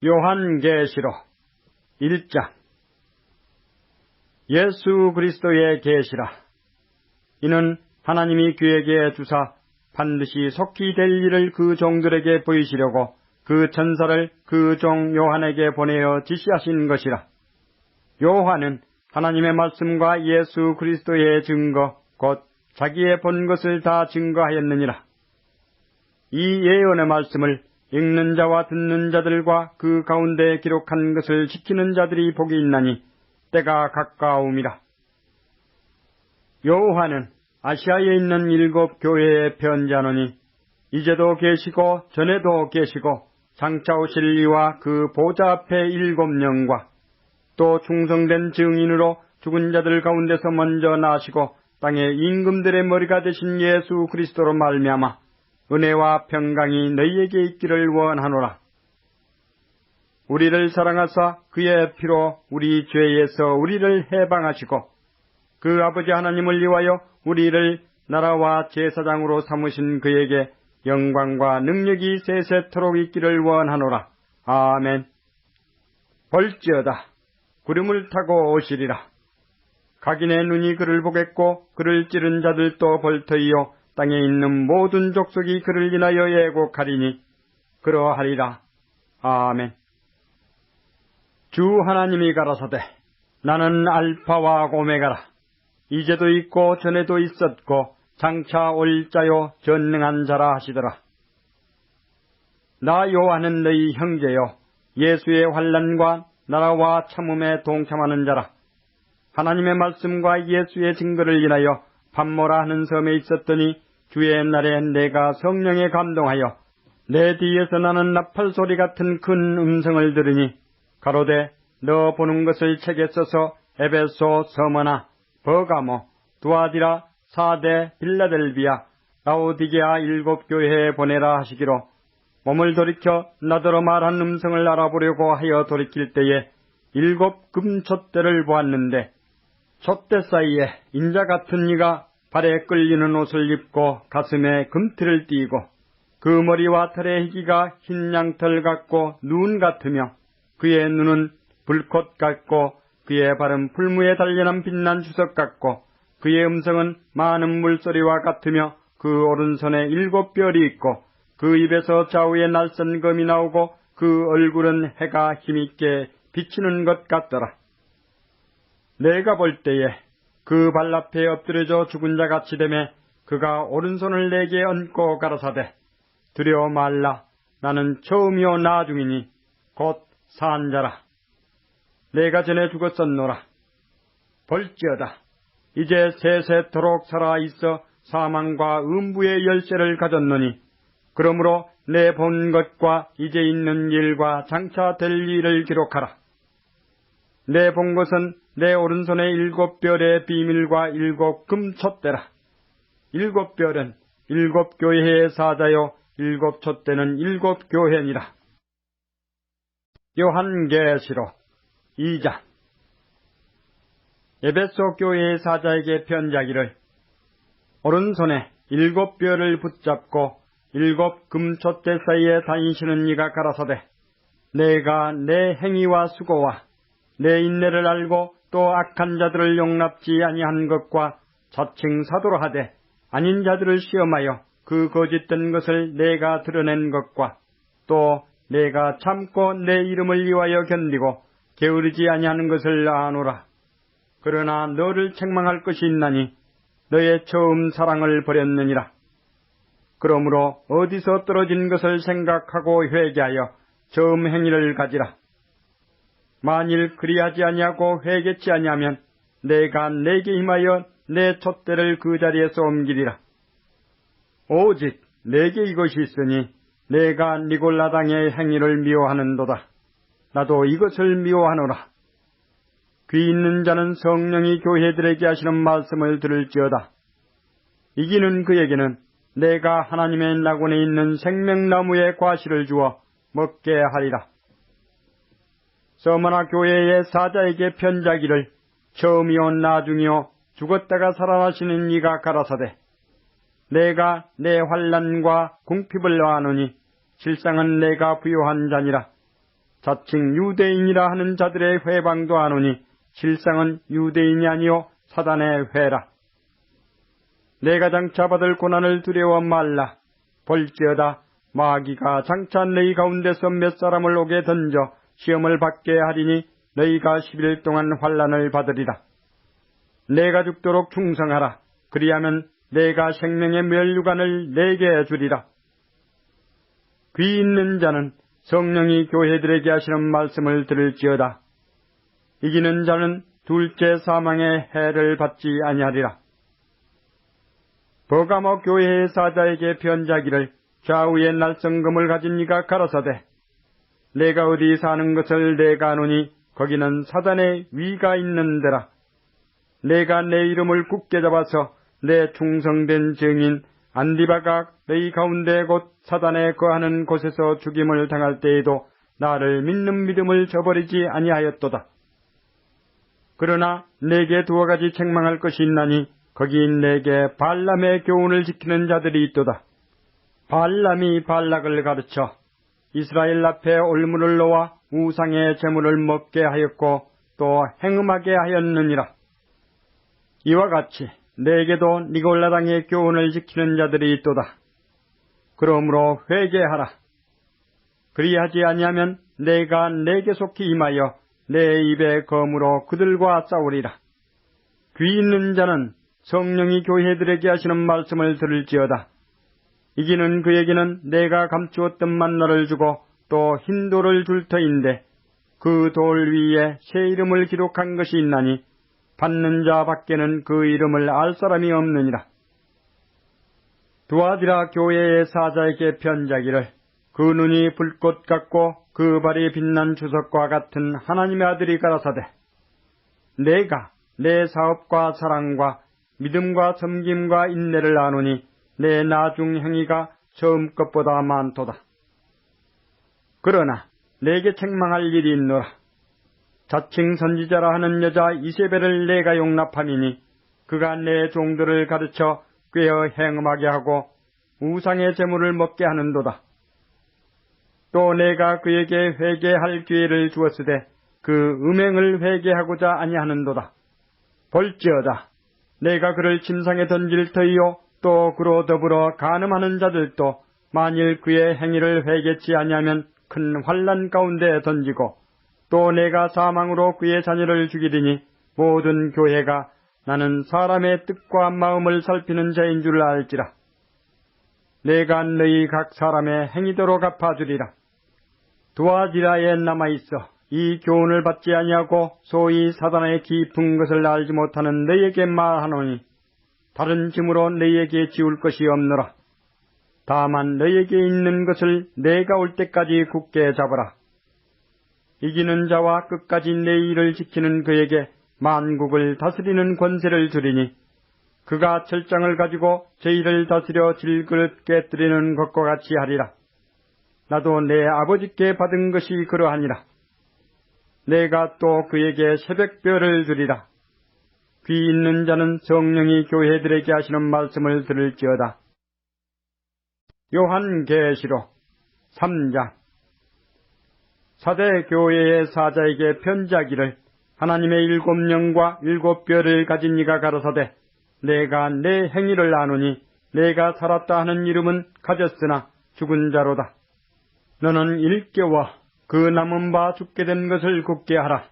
요한계시록 1장. 예수 그리스도의 계시라. 이는 하나님이 그에게 주사 반드시 속히 될 일을 그 종들에게 보이시려고 그 천사를 그 종 요한에게 보내어 지시하신 것이라. 요한은 하나님의 말씀과 예수 그리스도의 증거 곧 자기의 본 것을 다 증거하였느니라. 이 예언의 말씀을 읽는 자와 듣는 자들과 그 가운데 기록한 것을 지키는 자들이 복이 있나니 때가 가까움이라. 요한은 아시아에 있는 7 교회에 편지하노니 이제도 계시고 전에도 계시고 장차 오실 이와 그 보좌 앞에 7 영과 또 충성된 증인으로 죽은 자들 가운데서 먼저 나시고 땅의 임금들의 머리가 되신 예수 그리스도로 말미암아 은혜와 평강이 너희에게 있기를 원하노라. 우리를 사랑하사 그의 피로 우리 죄에서 우리를 해방하시고 그 아버지 하나님을 위하여 우리를 나라와 제사장으로 삼으신 그에게 영광과 능력이 세세토록 있기를 원하노라. 아멘. 볼지어다 구름을 타고 오시리라. 각인의 눈이 그를 보겠고 그를 찌른 자들도 볼터이요 땅에 있는 모든 족속이 그를 인하여 애곡하리니 그러하리라. 아멘. 주 하나님이 가라사대 나는 알파와 오메가라. 이제도 있고 전에도 있었고 장차 올 자요 전능한 자라 하시더라. 나 요한은 너희 형제요 예수의 환난과 나라와 참음에 동참하는 자라. 하나님의 말씀과 예수의 증거를 인하여 밤모라 하는 섬에 있었더니 주의 날에 내가 성령에 감동하여 내 뒤에서 나는 나팔소리 같은 큰 음성을 들으니 가로되 너 보는 것을 책에 써서 에베소, 서머나, 버가모, 두아디라, 사데, 빌라델비아, 라오디게아 7 교회에 보내라 하시기로 몸을 돌이켜 나더러 말한 음성을 알아보려고 하여 돌이킬 때에 7 금촛대를 보았는데 촛대 사이에 인자 같은 이가 발에 끌리는 옷을 입고 가슴에 금틀을 띠고 그 머리와 털의 희기가 흰 양털 같고 눈 같으며 그의 눈은 불꽃 같고 그의 발은 풀무에 단련한 빛난 주석 같고 그의 음성은 많은 물소리와 같으며 그 오른손에 7 뼈리 있고 그 입에서 좌우에 날선 검이 나오고 그 얼굴은 해가 힘있게 비치는 것 같더라. 내가 볼 때에 그 발 앞에 엎드려져 죽은 자 같이 되매 그가 오른손을 내게 얹고 가라사대 두려워 말라. 나는 처음이요 나중이니 곧 산 자라. 내가 전에 죽었었노라. 볼지어다 이제 세세토록 살아있어 사망과 음부의 열쇠를 가졌노니 그러므로 내 본 것과 이제 있는 일과 장차 될 일을 기록하라. 내 본 것은 내 오른손에 7 별의 비밀과 7 금촛대라. 7 별은 7 교회의 사자요 7 촛대는 7 교회니라. 요한계시록 2장. 에베소 교회의 사자에게 편지하기를 오른손에 7 별을 붙잡고 7 금촛대 사이에 다니시는 이가 가라사대 내가 내 행위와 수고와 내 인내를 알고 또 악한 자들을 용납지 아니한 것과 자칭 사도로 하되 아닌 자들을 시험하여 그 거짓된 것을 내가 드러낸 것과 또 내가 참고 내 이름을 위하여 견디고 게으르지 아니하는 것을 아노라. 그러나 너를 책망할 것이 있나니 너의 처음 사랑을 버렸느니라. 그러므로 어디서 떨어진 것을 생각하고 회개하여 처음 행위를 가지라. 만일 그리하지 아니하고 회개치 아니하면 내가 내게 임하여 내 촛대를 그 자리에서 옮기리라. 오직 내게 이것이 있으니 내가 니골라당의 행위를 미워하는도다. 나도 이것을 미워하노라. 귀 있는 자는 성령이 교회들에게 하시는 말씀을 들을지어다. 이기는 그에게는 내가 하나님의 낙원에 있는 생명나무의 과실을 주어 먹게 하리라. 서머나 교회의 사자에게 편지하기를 처음이요 나중이요 죽었다가 살아나시는 이가 가라사대 내가 내 환난과 궁핍을 아노니 실상은 내가 부요한 자니라. 자칭 유대인이라 하는 자들의 회방도 아노니 실상은 유대인이 아니요 사단의 회라. 내가 장차 받을 고난을 두려워 말라. 볼지어다 마귀가 장차 너희 가운데서 몇 사람을 오게 던져 시험을 받게 하리니 너희가 10일 동안 환난을 받으리라. 내가 죽도록 충성하라. 그리하면 내가 생명의 멸류관을 내게 주리라. 귀 있는 자는 성령이 교회들에게 하시는 말씀을 들을지어다. 이기는 자는 둘째 사망의 해를 받지 아니하리라. 버가모 교회의 사자에게 편지하기를 좌우에 날성금을 가진 이가 가라사대 내가 어디 사는 것을 내가 아노니 거기는 사단의 위가 있는 데라. 내가 내 이름을 굳게 잡아서 내 충성된 증인 안디바가 너희 가운데 곧 사단에 거하는 곳에서 죽임을 당할 때에도 나를 믿는 믿음을 저버리지 아니하였도다. 그러나 내게 두어 가지 책망할 것이 있나니 거기 내게 발람의 교훈을 지키는 자들이 있도다. 발람이 발락을 가르쳐 이스라엘 앞에 올무를 놓아 우상의 제물을 먹게 하였고 또 행음하게 하였느니라. 이와 같이 내게도 니골라당의 교훈을 지키는 자들이 있도다. 그러므로 회개하라. 그리하지 아니하면 내가 내게 속히 임하여 내 입의 검으로 그들과 싸우리라. 귀 있는 자는 성령이 교회들에게 하시는 말씀을 들을지어다. 이기는 그에게는 내가 감추었던 만나를 주고 또 흰 돌을 줄 터인데 그 돌 위에 새 이름을 기록한 것이 있나니 받는 자 밖에는 그 이름을 알 사람이 없느니라. 두아디라 교회의 사자에게 편지하기를 그 눈이 불꽃 같고 그 발이 빛난 주석과 같은 하나님의 아들이 가라사대 내가 내 사업과 사랑과 믿음과 섬김과 인내를 아노니 내 나중 행위가 처음 것보다 많도다. 그러나 내게 책망할 일이 있노라. 자칭 선지자라 하는 여자 이세벨을 내가 용납함이니 그가 내 종들을 가르쳐 꾀어 행음하게 하고 우상의 제물을 먹게 하는도다. 또 내가 그에게 회개할 기회를 주었으되 그 음행을 회개하고자 아니하는도다. 볼지어다 내가 그를 침상에 던질 터이요 또 그로 더불어 간음하는 자들도 만일 그의 행위를 회개치 아니하면 큰 환난 가운데 던지고 또 내가 사망으로 그의 자녀를 죽이리니 모든 교회가 나는 사람의 뜻과 마음을 살피는 자인 줄 알지라. 내가 너희 각 사람의 행위대로 갚아주리라. 두아디라에 남아있어 이 교훈을 받지 아니하고 소위 사단의 깊은 것을 알지 못하는 너희에게 말하노니 다른 짐으로 너희에게 지울 것이 없노라. 다만 너희에게 있는 것을 내가 올 때까지 굳게 잡으라. 이기는 자와 끝까지 내 일을 지키는 그에게 만국을 다스리는 권세를 주리니 그가 철장을 가지고 저희를 다스려 질그릇 깨뜨리는 것과 같이 하리라. 나도 내 아버지께 받은 것이 그러하니라. 내가 또 그에게 새벽별을 주리라. 귀 있는 자는 성령이 교회들에게 하시는 말씀을 들을지어다. 요한계시록 3장. 사대 교회의 사자에게 편지하기를 하나님의 7영과 7별을 가진 이가 가로사대 내가 내 행위를 아노니 내가 살았다 하는 이름은 가졌으나 죽은 자로다. 너는 일깨워 그 남은 바 죽게 된 것을 굳게 하라.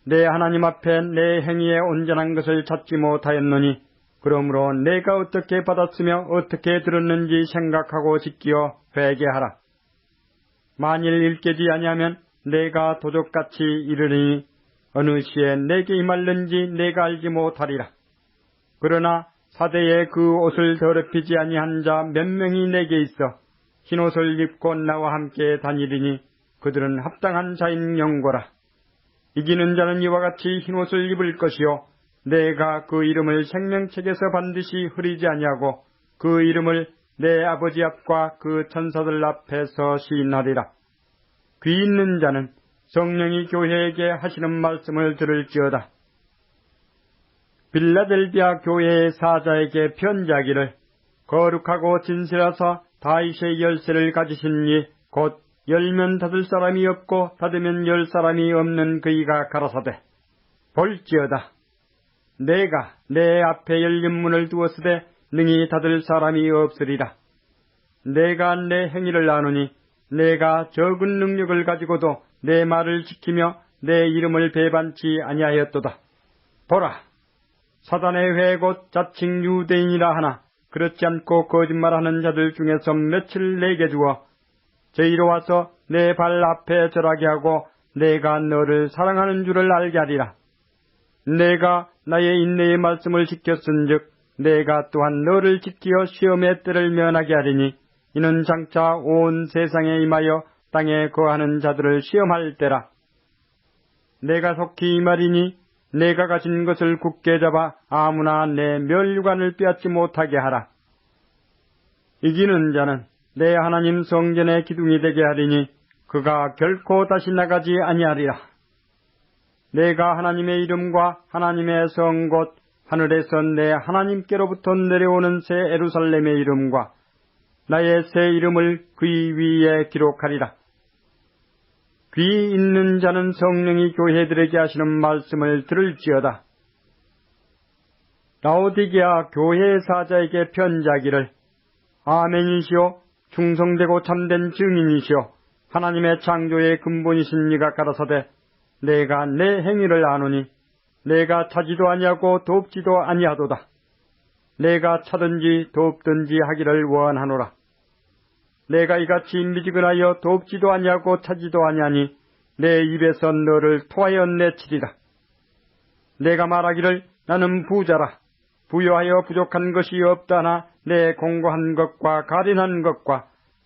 내 하나님 앞에 내 행위에 온전한 것을 찾지 못하였노니 그러므로 내가 어떻게 받았으며 어떻게 들었는지 생각하고 지키어 회개하라. 만일 일깨지 아니하면 내가 도적같이 이르리니 어느 시에 내게 임할는지 내가 알지 못하리라. 그러나 사대에 그 옷을 더럽히지 아니한 자 몇 명이 내게 있어 흰옷을 입고 나와 함께 다니리니 그들은 합당한 자인 영고라. 이기는 자는 이와 같이 흰옷을 입을 것이요 내가 그 이름을 생명책에서 반드시 흐리지 아니하고 그 이름을 내 아버지 앞과 그 천사들 앞에서 시인하리라. 귀 있는 자는 성령이 교회에게 하시는 말씀을 들을지어다. 빌라델비아 교회의 사자에게 편지하기를 거룩하고 진실하사 다윗의 열쇠를 가지신 이 곧 열면 닫을 사람이 없고 닫으면 열 사람이 없는 그이가 가라사대 볼지어다. 내가 내 앞에 열린 문을 두었으되 능히 닫을 사람이 없으리라. 내가 내 행위를 아노니 내가 적은 능력을 가지고도 내 말을 지키며 내 이름을 배반치 아니하였도다. 보라, 사단의 회 곧 자칭 유대인이라 하나 그렇지 않고 거짓말하는 자들 중에서 며칠 내게 주어 저희로 와서 내 발 앞에 절하게 하고 내가 너를 사랑하는 줄을 알게 하리라. 내가 나의 인내의 말씀을 지켰은즉 내가 또한 너를 지키어 시험의 때를 면하게 하리니 이는 장차 온 세상에 임하여 땅에 거하는 자들을 시험할 때라. 내가 속히 이 말이니 내가 가진 것을 굳게 잡아 아무나 내 멸류관을 빼앗지 못하게 하라. 이기는 자는 내 하나님 성전의 기둥이 되게 하리니 그가 결코 다시 나가지 아니하리라. 내가 하나님의 이름과 하나님의 성 곧 하늘에서 내 하나님께로부터 내려오는 새 예루살렘의 이름과 나의 새 이름을 그의 위에 기록하리라. 귀 있는 자는 성령이 교회들에게 하시는 말씀을 들을지어다. 라오디게아 교회 사자에게 편지하기를 아멘이시오 충성되고 참된 증인이시오 하나님의 창조의 근본이신 이가 가라사대 내가 내 행위를 아노니 내가 차지도 아니하고 돕지도 아니하도다. 내가 차든지 돕든지 하기를 원하노라. 내가 이같이 미지근하여 돕지도 아니하고 차지도 아니하니 내 입에서 너를 토하여 내치리라. 내가 말하기를 나는 부자라. 부여하여 부족한 것이 없다나 내 공고한 것과 가련한 것과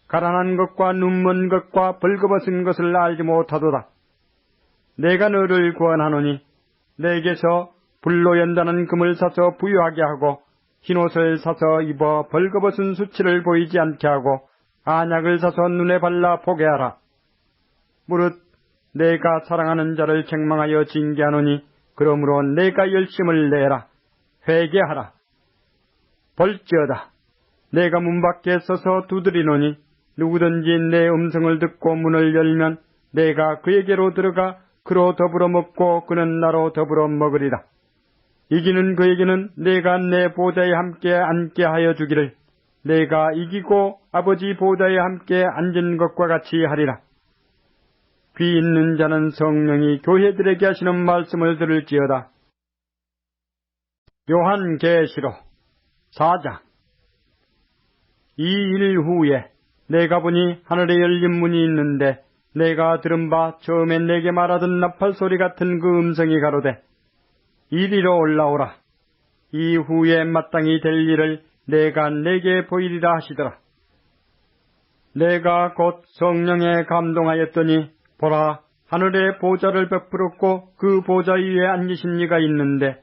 가난한 것과 눈먼 것과 벌거벗은 것을 알지 못하도다. 내가 너를 구원하노니 내게서 불로 연다는 금을 사서 부유하게 하고 흰옷을 사서 입어 벌거벗은 수치를 보이지 않게 하고 안약을 사서 눈에 발라 보게 하라. 무릇 내가 사랑하는 자를 책망하여 징계하노니 그러므로 내가 열심을 내라. 회개하라. 볼지어다. 내가 문 밖에 서서 두드리노니 누구든지 내 음성을 듣고 문을 열면 내가 그에게로 들어가 그로 더불어 먹고 그는 나로 더불어 먹으리라. 이기는 그에게는 내가 내 보좌에 함께 앉게 하여 주기를 내가 이기고 아버지 보좌에 함께 앉은 것과 같이 하리라. 귀 있는 자는 성령이 교회들에게 하시는 말씀을 들을지어다. 요한계시록 4장. 이 일 후에 내가 보니 하늘에 열린 문이 있는데 내가 들은 바 처음에 내게 말하던 나팔소리 같은 그 음성이 가로되 이리로 올라오라. 이 후에 마땅히 될 일을 내가 내게 보이리라 하시더라. 내가 곧 성령에 감동하였더니 보라 하늘에 보좌를 베풀었고 그 보좌 위에 앉으신 이가 있는데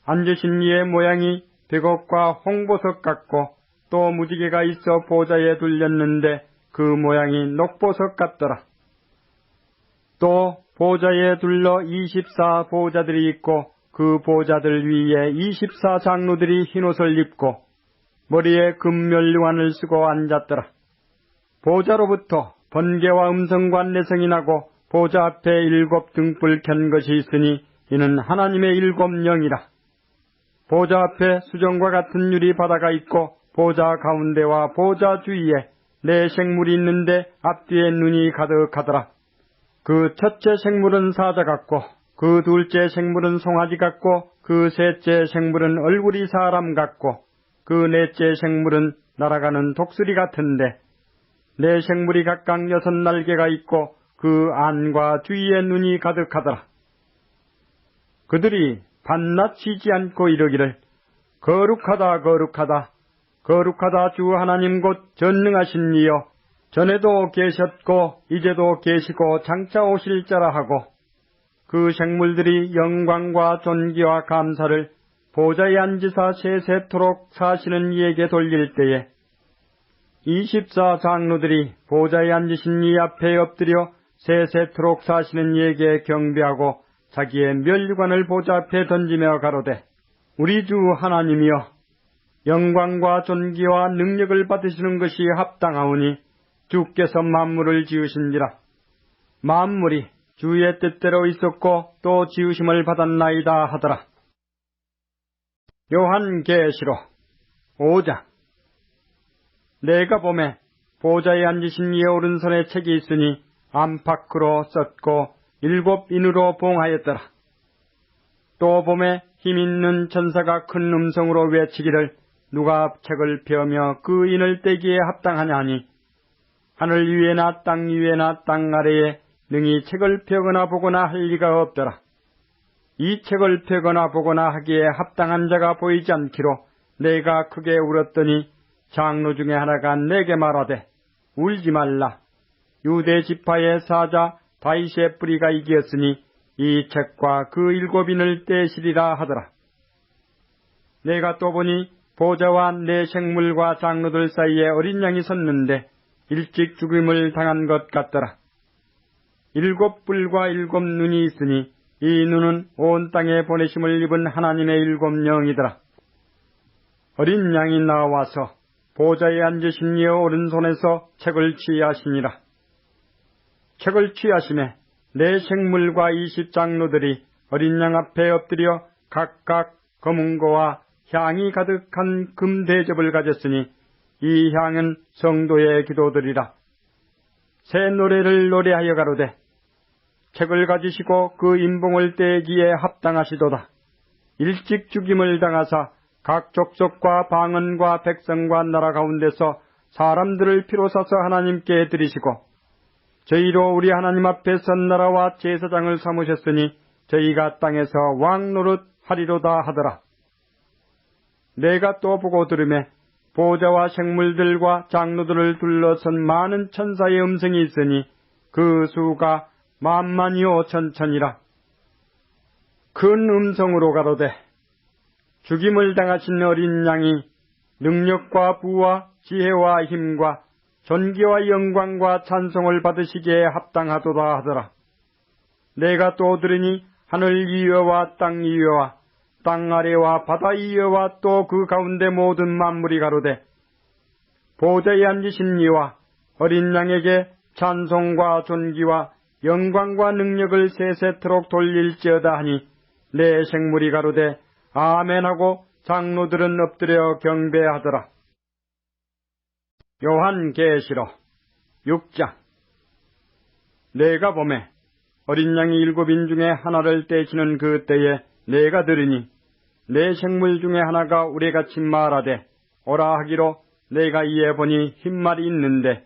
앉으신 이의 모양이 백옥과 홍보석 같고 또 무지개가 있어 보좌에 둘렸는데 그 모양이 녹보석 같더라. 또 보좌에 둘러 24 보좌들이 있고 그 보좌들 위에 24 장로들이 흰옷을 입고 머리에 금면류관을 쓰고 앉았더라. 보좌로부터 번개와 음성과 내성이 나고 보좌 앞에 7 등불 켠 것이 있으니 이는 하나님의 7 영이라. 보좌 앞에 수정과 같은 유리 바다가 있고 보좌 가운데와 보좌 주위에 4 생물이 있는데 앞뒤에 눈이 가득하더라. 그 첫째 생물은 사자 같고 그 둘째 생물은 송아지 같고 그 셋째 생물은 얼굴이 사람 같고 그 넷째 생물은 날아가는 독수리 같은데 4 생물이 각각 6 날개가 있고 그 안과 주위에 눈이 가득하더라. 그들이 밤낮 쉬지 않고 이르기를 거룩하다 거룩하다 거룩하다 주 하나님 곧 전능하신 이여 전에도 계셨고 이제도 계시고 장차 오실 자라 하고 그 생물들이 영광과 존귀와 감사를 보좌에 앉으사 세세토록 사시는 이에게 돌릴 때에 24 장로들이 보좌에 앉으신 이 앞에 엎드려 세세토록 사시는 이에게 경배하고 자기의 면류관을 보좌 앞에 던지며 가로되 우리 주 하나님이여 영광과 존귀와 능력을 받으시는 것이 합당하오니 주께서 만물을 지으신지라. 만물이 주의 뜻대로 있었고 또 지으심을 받았나이다 하더라. 요한계시록 5장. 내가 보매 보좌에 앉으신 이의 오른손에 책이 있으니 안팎으로 썼고 7 인으로 봉하였더라. 또 보매 힘있는 천사가 큰 음성으로 외치기를 누가 책을 펴며 그 인을 떼기에 합당하냐 하니 하늘 위에나 땅 위에나 땅 아래에 능히 책을 펴거나 보거나 할 리가 없더라. 이 책을 펴거나 보거나 하기에 합당한 자가 보이지 않기로 내가 크게 울었더니 장로 중에 하나가 내게 말하되 울지 말라. 유대 지파의 사자 다윗의 뿌리가 이기었으니 이 책과 그 7 인을 떼시리라 하더라. 내가 또 보니 보좌와 내 생물과 장로들 사이에 어린 양이 섰는데 일찍 죽임을 당한 것 같더라. 7 뿔과 7 눈이 있으니 이 눈은 온 땅에 보내심을 입은 하나님의 7 영이더라. 어린 양이 나와서 보좌에 앉으신 이의 오른손에서 책을 취하시니라. 책을 취하심에 내 생물과 20 장로들이 어린 양 앞에 엎드려 각각 검은 고와 향이 가득한 금 대접을 가졌으니 이 향은 성도의 기도들이라. 새 노래를 노래하여 가로되 책을 가지시고 그 인봉을 떼기에 합당하시도다. 일찍 죽임을 당하사 각 족속과 방언과 백성과 나라 가운데서 사람들을 피로 사서 하나님께 드리시고 저희로 우리 하나님 앞에 선 나라와 제사장을 삼으셨으니 저희가 땅에서 왕 노릇 하리로다 하더라. 내가 또 보고 들으매 보좌와 생물들과 장로들을 둘러선 많은 천사의 음성이 있으니 그 수가 10,000,000이요 천천이라. 큰 음성으로 가로되 죽임을 당하신 어린 양이 능력과 부와 지혜와 힘과 존귀와 영광과 찬송을 받으시기에 합당하도다 하더라. 내가 또 들으니 하늘 이외와 땅 이외와 땅 아래와 바다 이외와 또 그 가운데 모든 만물이 가로되 보좌에 앉으신 이와 어린 양에게 찬송과 존귀와 영광과 능력을 세세토록 돌릴지어다 하니 내 생물이 가로되 아멘하고 장로들은 엎드려 경배하더라. 요한계시록 6장. 내가 보매 어린 양이 7인 중에 하나를 떼시는 그 때에 내가 들으니 내 생물 중에 하나가 우레같이 말하되 오라 하기로 내가 이에 보니 흰말이 있는데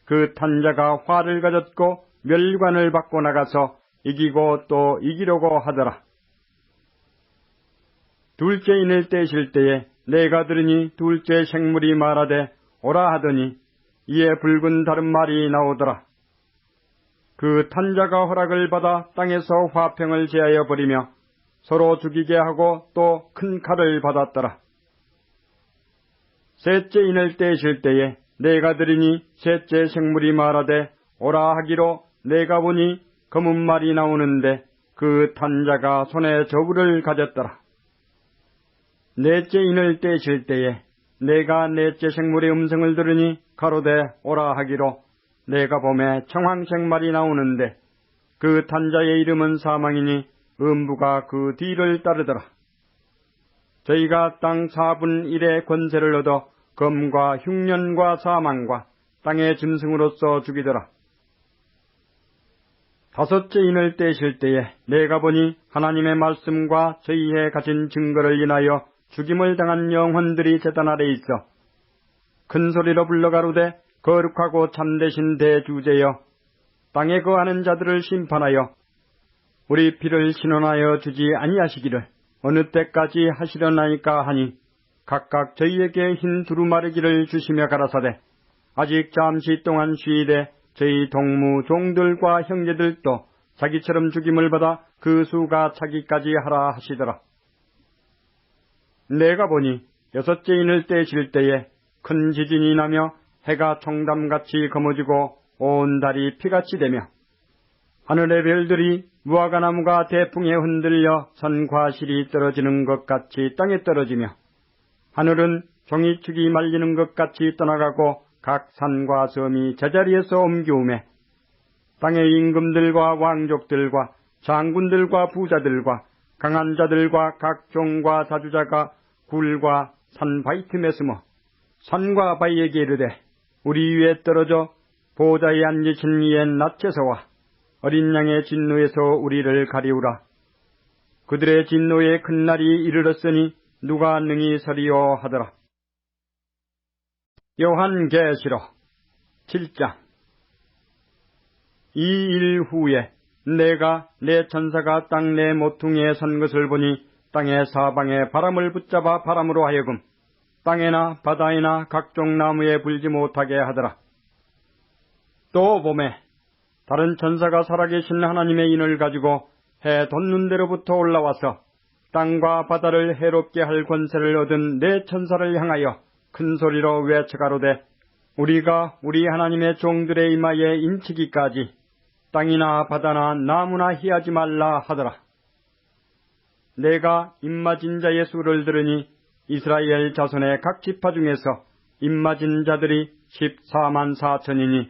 그 탄자가 활을 가졌고 멸관을 받고 나가서 이기고 또 이기려고 하더라. 둘째 인을 떼실 때에 내가 들으니 둘째 생물이 말하되 오라 하더니 이에 붉은 다른 말이 나오더라. 그 탄자가 허락을 받아 땅에서 화평을 제하여 버리며 서로 죽이게 하고 또 큰 칼을 받았더라. 셋째 인을 떼실 때에 내가 들으니 셋째 생물이 말하되 오라 하기로 내가 보니 검은 말이 나오는데 그 탄자가 손에 저울을 가졌더라. 넷째 인을 떼실 때에 내가 넷째 생물의 음성을 들으니 가로되 오라 하기로 내가 보매 청황색 말이 나오는데 그 탄자의 이름은 사망이니 음부가 그 뒤를 따르더라. 저희가 땅 4분 1의 권세를 얻어 검과 흉년과 사망과 땅의 짐승으로서 죽이더라. 다섯째 인을 떼실 때에 내가 보니 하나님의 말씀과 저희의 가진 증거를 인하여 죽임을 당한 영혼들이 제단 아래 있어 큰 소리로 불러가로되 거룩하고 참되신 대주제여 땅에 거하는 자들을 심판하여 우리 피를 신원하여 주지 아니하시기를 어느 때까지 하시려나이까 하니 각각 저희에게 흰 두루마리기를 주시며 가라사대 아직 잠시 동안 쉬이되 저희 동무 종들과 형제들도 자기처럼 죽임을 받아 그 수가 차기까지 하라 하시더라. 내가 보니 여섯째 인을 떼실 때에 큰 지진이 나며 해가 총담같이 검어지고 온 달이 피같이 되며 하늘의 별들이 무화과나무가 대풍에 흔들려 선과실이 떨어지는 것 같이 땅에 떨어지며 하늘은 종이축이 말리는 것 같이 떠나가고 각 산과 섬이 제자리에서 옮겨오매 땅의 임금들과 왕족들과 장군들과 부자들과 강한 자들과 각종과 자주자가 굴과 산 바위 틈에 숨어 산과 바위에게 이르되 우리 위에 떨어져 보좌에 앉으신 이의 낯에서와 어린 양의 진노에서 우리를 가리우라. 그들의 진노의 큰 날이 이르렀으니 누가 능히 서리요 하더라. 요한계시록 7장. 이 일 후에 내가 내 천사가 땅 내 모퉁이에 선 것을 보니 땅의 사방에 바람을 붙잡아 바람으로 하여금 땅에나 바다에나 각종 나무에 불지 못하게 하더라. 또 봄에 다른 천사가 살아계신 하나님의 인을 가지고 해 돋는 데로부터 올라와서 땅과 바다를 해롭게 할 권세를 얻은 네 천사를 향하여 큰 소리로 외쳐가로되 우리가 우리 하나님의 종들의 이마에 인치기까지 땅이나 바다나 나무나 희하지 말라 하더라. 내가 입맞은 자의 수를 들으니 이스라엘 자손의 각 지파 중에서 입맞은 자들이 14만 4천이니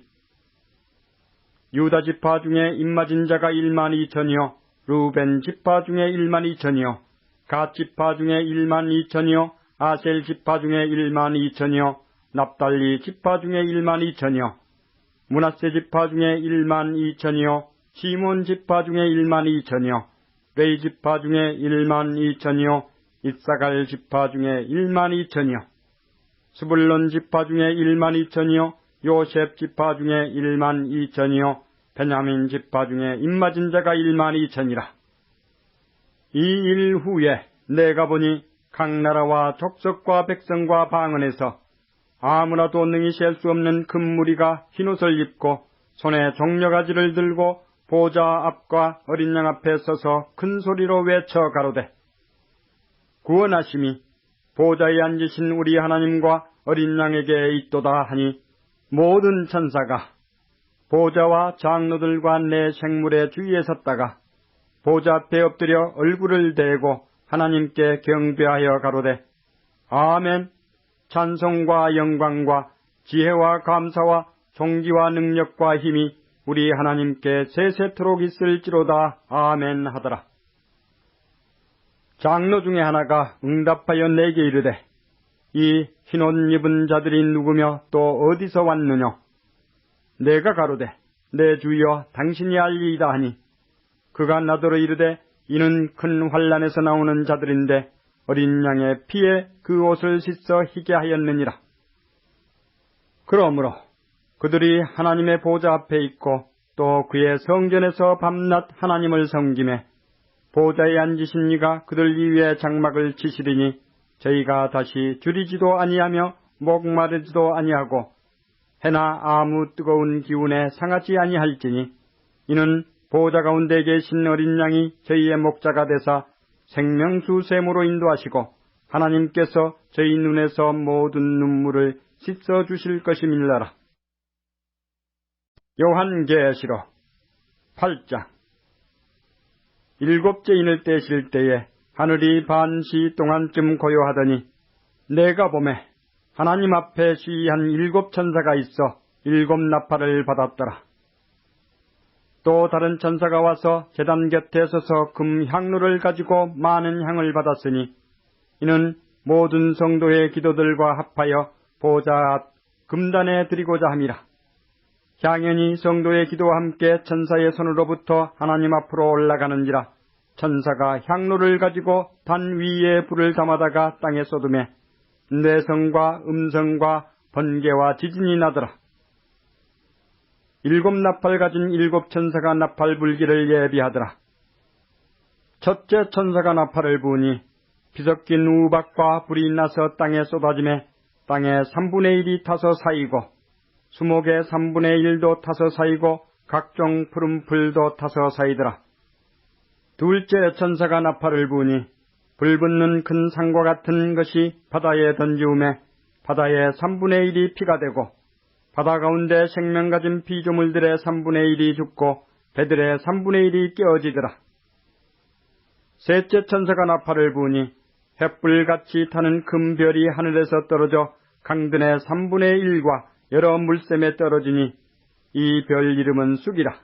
유다 지파 중에 입맞은 자가 1만 2천이요 루벤 지파 중에 1만 2천이요 갓 지파 중에 1만 2천이요 아셀 지파 중에 1만 2천이요 납달리 지파 중에 1만 2천이요 므낫세 지파 중에 1만 2천이요 시몬 지파 중에 1만 2천이요 레위 지파 중에 1만 2천이요 이사갈 지파 중에 1만 2천이요 스불론 지파 중에 1만 2천이요 요셉 지파 중에 1만 2천이요 베냐민 지파 중에 입맞은 자가 1만 2천이라. 이 일 후에 내가 보니 각 나라와 족속과 백성과 방언에서 아무나도 능히 셀 수 없는 큰 무리가 흰옷을 입고 손에 종려가지를 들고 보좌 앞과 어린 양 앞에 서서 큰 소리로 외쳐 가로되 구원하심이 보좌에 앉으신 우리 하나님과 어린 양에게 있도다 하니 모든 천사가 보좌와 장로들과 내 생물의 주위에 섰다가 보좌 앞에 엎드려 얼굴을 대고 하나님께 경배하여 가로되 아멘. 찬송과 영광과 지혜와 감사와 존귀와 능력과 힘이 우리 하나님께 세세토록 있을지로다. 아멘 하더라. 장로 중에 하나가 응답하여 내게 이르되 이 흰옷 입은 자들이 누구며 또 어디서 왔느냐? 내가 가로되 내 주여 당신이 알리이다 하니 그가 나더러 이르되 이는 큰 환난에서 나오는 자들인데 어린 양의 피에 그 옷을 씻어 희게 하였느니라. 그러므로 그들이 하나님의 보좌 앞에 있고 또 그의 성전에서 밤낮 하나님을 섬기매 보좌에 앉으신 이가 그들 위에 장막을 치시리니 저희가 다시 줄이지도 아니하며 목마르지도 아니하고 해나 아무 뜨거운 기운에 상하지 아니할지니 이는 보좌 가운데 계신 어린 양이 저희의 목자가 되사 생명수 샘으로 인도하시고 하나님께서 저희 눈에서 모든 눈물을 씻어 주실 것임일라라. 요한계시록 8장. 일곱째 인을 떼실 때에 하늘이 반시 동안쯤 고요하더니 내가 보매 하나님 앞에 시위한 7 천사가 있어 7 나팔을 받았더라. 또 다른 천사가 와서 제단 곁에 서서 금 향로를 가지고 많은 향을 받았으니 이는 모든 성도의 기도들과 합하여 보좌 앞 금단에 드리고자 함이라. 향연이 성도의 기도와 함께 천사의 손으로부터 하나님 앞으로 올라가는지라. 천사가 향로를 가지고 단 위에 불을 담아다가 땅에 쏟음에 뇌성과 음성과 번개와 지진이 나더라. 7 나팔 가진 7 천사가 나팔 불기를 예비하더라. 첫째 천사가 나팔을 부으니 비섞인 우박과 불이 나서 땅에 쏟아지매 땅의 3분의 1이 타서 사이고 수목의 3분의 1도 타서 사이고 각종 푸른 풀도 타서 사이더라. 둘째 천사가 나팔을 부으니 불 붙는 큰 산과 같은 것이 바다에 던지우매 바다의 3분의 1이 피가 되고 바다 가운데 생명 가진 피조물들의 3분의 1이 죽고 배들의 3분의 1이 깨어지더라. 셋째 천사가 나팔을 부으니 횃불같이 타는 큰 별이 하늘에서 떨어져 강든의 3분의 1과 여러 물샘에 떨어지니 이 별 이름은 쑥이라.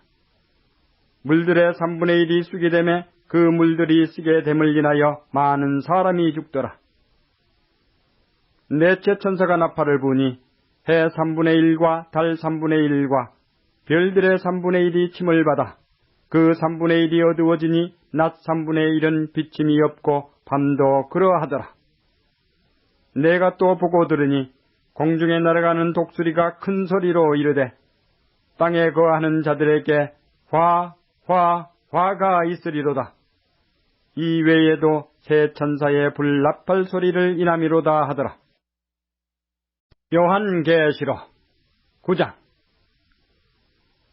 물들의 3분의 1이 쑥이 되매 그 물들이 쓰게 됨을 인하여 많은 사람이 죽더라. 넷째 천사가 나팔을 부니 해 3분의 1과 달 3분의 1과 별들의 3분의 1이 침을 받아 그 3분의 1이 어두워지니 낮 3분의 1은 비침이 없고 밤도 그러하더라. 내가 또 보고 들으니 공중에 날아가는 독수리가 큰 소리로 이르되 땅에 거하는 자들에게 화가 있으리로다. 이 외에도 새 천사의 불나팔 소리를 인함이로다 하더라. 요한계시록 9장.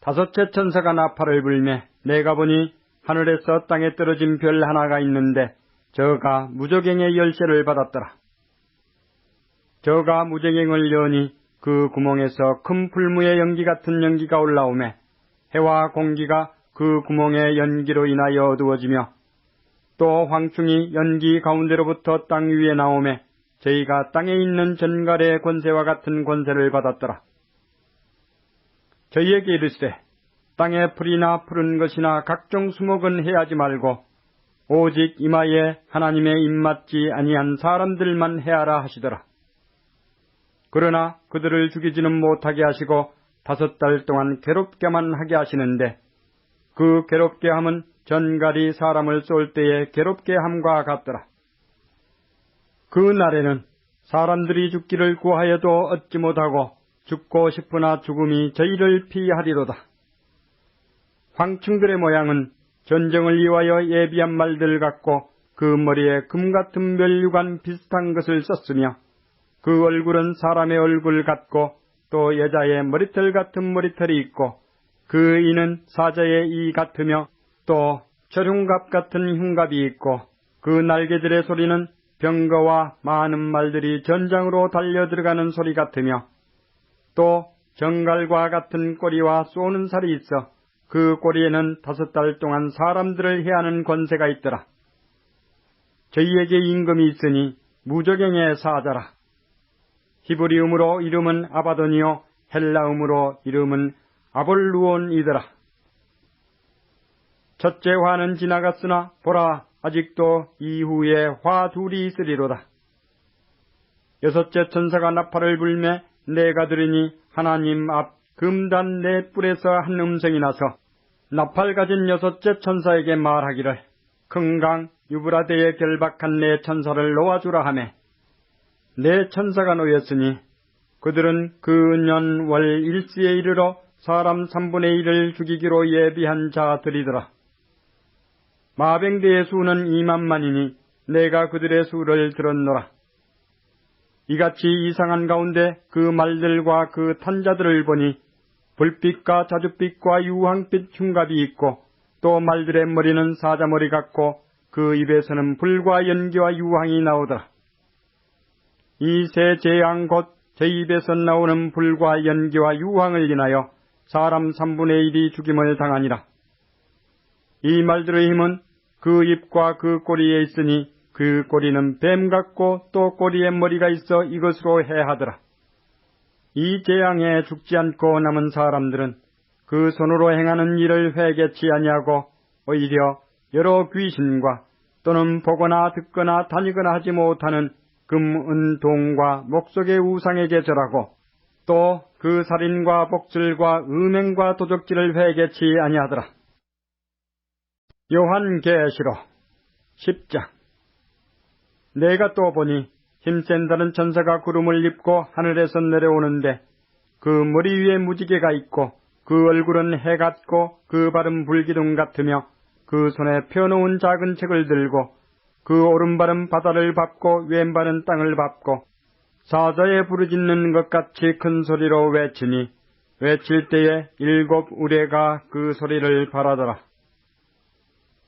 다섯째 천사가 나팔을 불매 내가 보니 하늘에서 땅에 떨어진 별 하나가 있는데 저가 무저갱의 열쇠를 받았더라. 저가 무저갱을 여니 그 구멍에서 큰 풀무의 연기 같은 연기가 올라오매 해와 공기가 그 구멍의 연기로 인하여 어두워지며 또 황충이 연기 가운데로부터 땅 위에 나오매 저희가 땅에 있는 전갈의 권세와 같은 권세를 받았더라. 저희에게 이르시되 땅에 풀이나 푸른 것이나 각종 수목은 해하지 말고 오직 이마에 하나님의 입맞지 아니한 사람들만 해하라 하시더라. 그러나 그들을 죽이지는 못하게 하시고 5달 동안 괴롭게만 하게 하시는데 그 괴롭게 함은 전갈이 사람을 쏠 때에 괴롭게 함과 같더라. 그 날에는 사람들이 죽기를 구하여도 얻지 못하고 죽고 싶으나 죽음이 저희를 피하리로다. 황충들의 모양은 전쟁을 위하여 예비한 말들 같고 그 머리에 금 같은 면류관 비슷한 것을 썼으며 그 얼굴은 사람의 얼굴 같고 또 여자의 머리털 같은 머리털이 있고 그 이는 사자의 이 같으며 또 철흉갑 같은 흉갑이 있고 그 날개들의 소리는 병거와 많은 말들이 전장으로 달려 들어가는 소리 같으며 또 정갈과 같은 꼬리와 쏘는 살이 있어 그 꼬리에는 5달 동안 사람들을 해하는 권세가 있더라. 저희에게 임금이 있으니 무저갱의 사자라. 히브리음으로 이름은 아바돈이요 헬라음으로 이름은 아볼루온이더라. 첫째 화는 지나갔으나 보라 아직도 이후에 화 둘이 있으리로다. 여섯째 천사가 나팔을 불매 내가 들으니 하나님 앞 금단 4뿔에서 한 음성이 나서 나팔 가진 여섯째 천사에게 말하기를 큰 강 유브라데에 결박한 내 천사를 놓아주라 하매 내 천사가 놓였으니 그들은 그 년 월 일시에 이르러 사람 3분의 1을 죽이기로 예비한 자들이더라. 마병대의 수는 2만만이니 내가 그들의 수를 들었노라. 이같이 이상한 가운데 그 말들과 그 탄자들을 보니 불빛과 자줏빛과 유황빛 흉갑이 있고 또 말들의 머리는 사자머리 같고 그 입에서는 불과 연기와 유황이 나오더라. 이 세 재앙 곧 제 입에서 나오는 불과 연기와 유황을 인하여 사람 3분의 1이 죽임을 당하니라. 이 말들의 힘은 그 입과 그 꼬리에 있으니 그 꼬리는 뱀 같고 또 꼬리에 머리가 있어 이것으로 해하더라. 이 재앙에 죽지 않고 남은 사람들은 그 손으로 행하는 일을 회개치 아니하고 오히려 여러 귀신과 또는 보거나 듣거나 다니거나 하지 못하는 금, 은, 동과 목석의 우상에게 절하고 또 그 살인과 복술과 음행과 도적질을 회개치 아니하더라. 요한계시록 10장. 내가 또 보니 힘센 다른 천사가 구름을 입고 하늘에서 내려오는데 그 머리 위에 무지개가 있고 그 얼굴은 해 같고 그 발은 불기둥 같으며 그 손에 펴놓은 작은 책을 들고 그 오른발은 바다를 밟고 왼발은 땅을 밟고 사자에 부르짖는 것 같이 큰 소리로 외치니 외칠 때에 7 우레가 그 소리를 발하더라.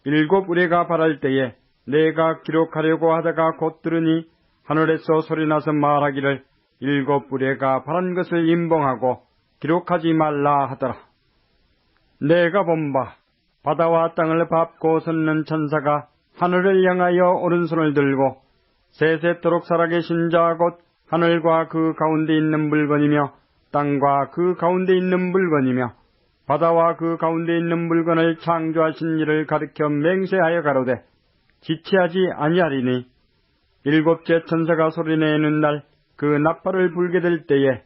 7 우레가 발할 때에 내가 기록하려고 하다가 곧 들으니 하늘에서 소리나서 말하기를 7 우레가 발한 것을 임봉하고 기록하지 말라 하더라. 내가 본 바 바다와 땅을 밟고 섰는 천사가 하늘을 향하여 오른손을 들고 세세토록 살아계신 자 곧 하늘과 그 가운데 있는 물건이며 땅과 그 가운데 있는 물건이며 바다와 그 가운데 있는 물건을 창조하신 이를 가리켜 맹세하여 가로되 지체하지 아니하리니 일곱째 천사가 소리내는 날 그 나팔을 불게 될 때에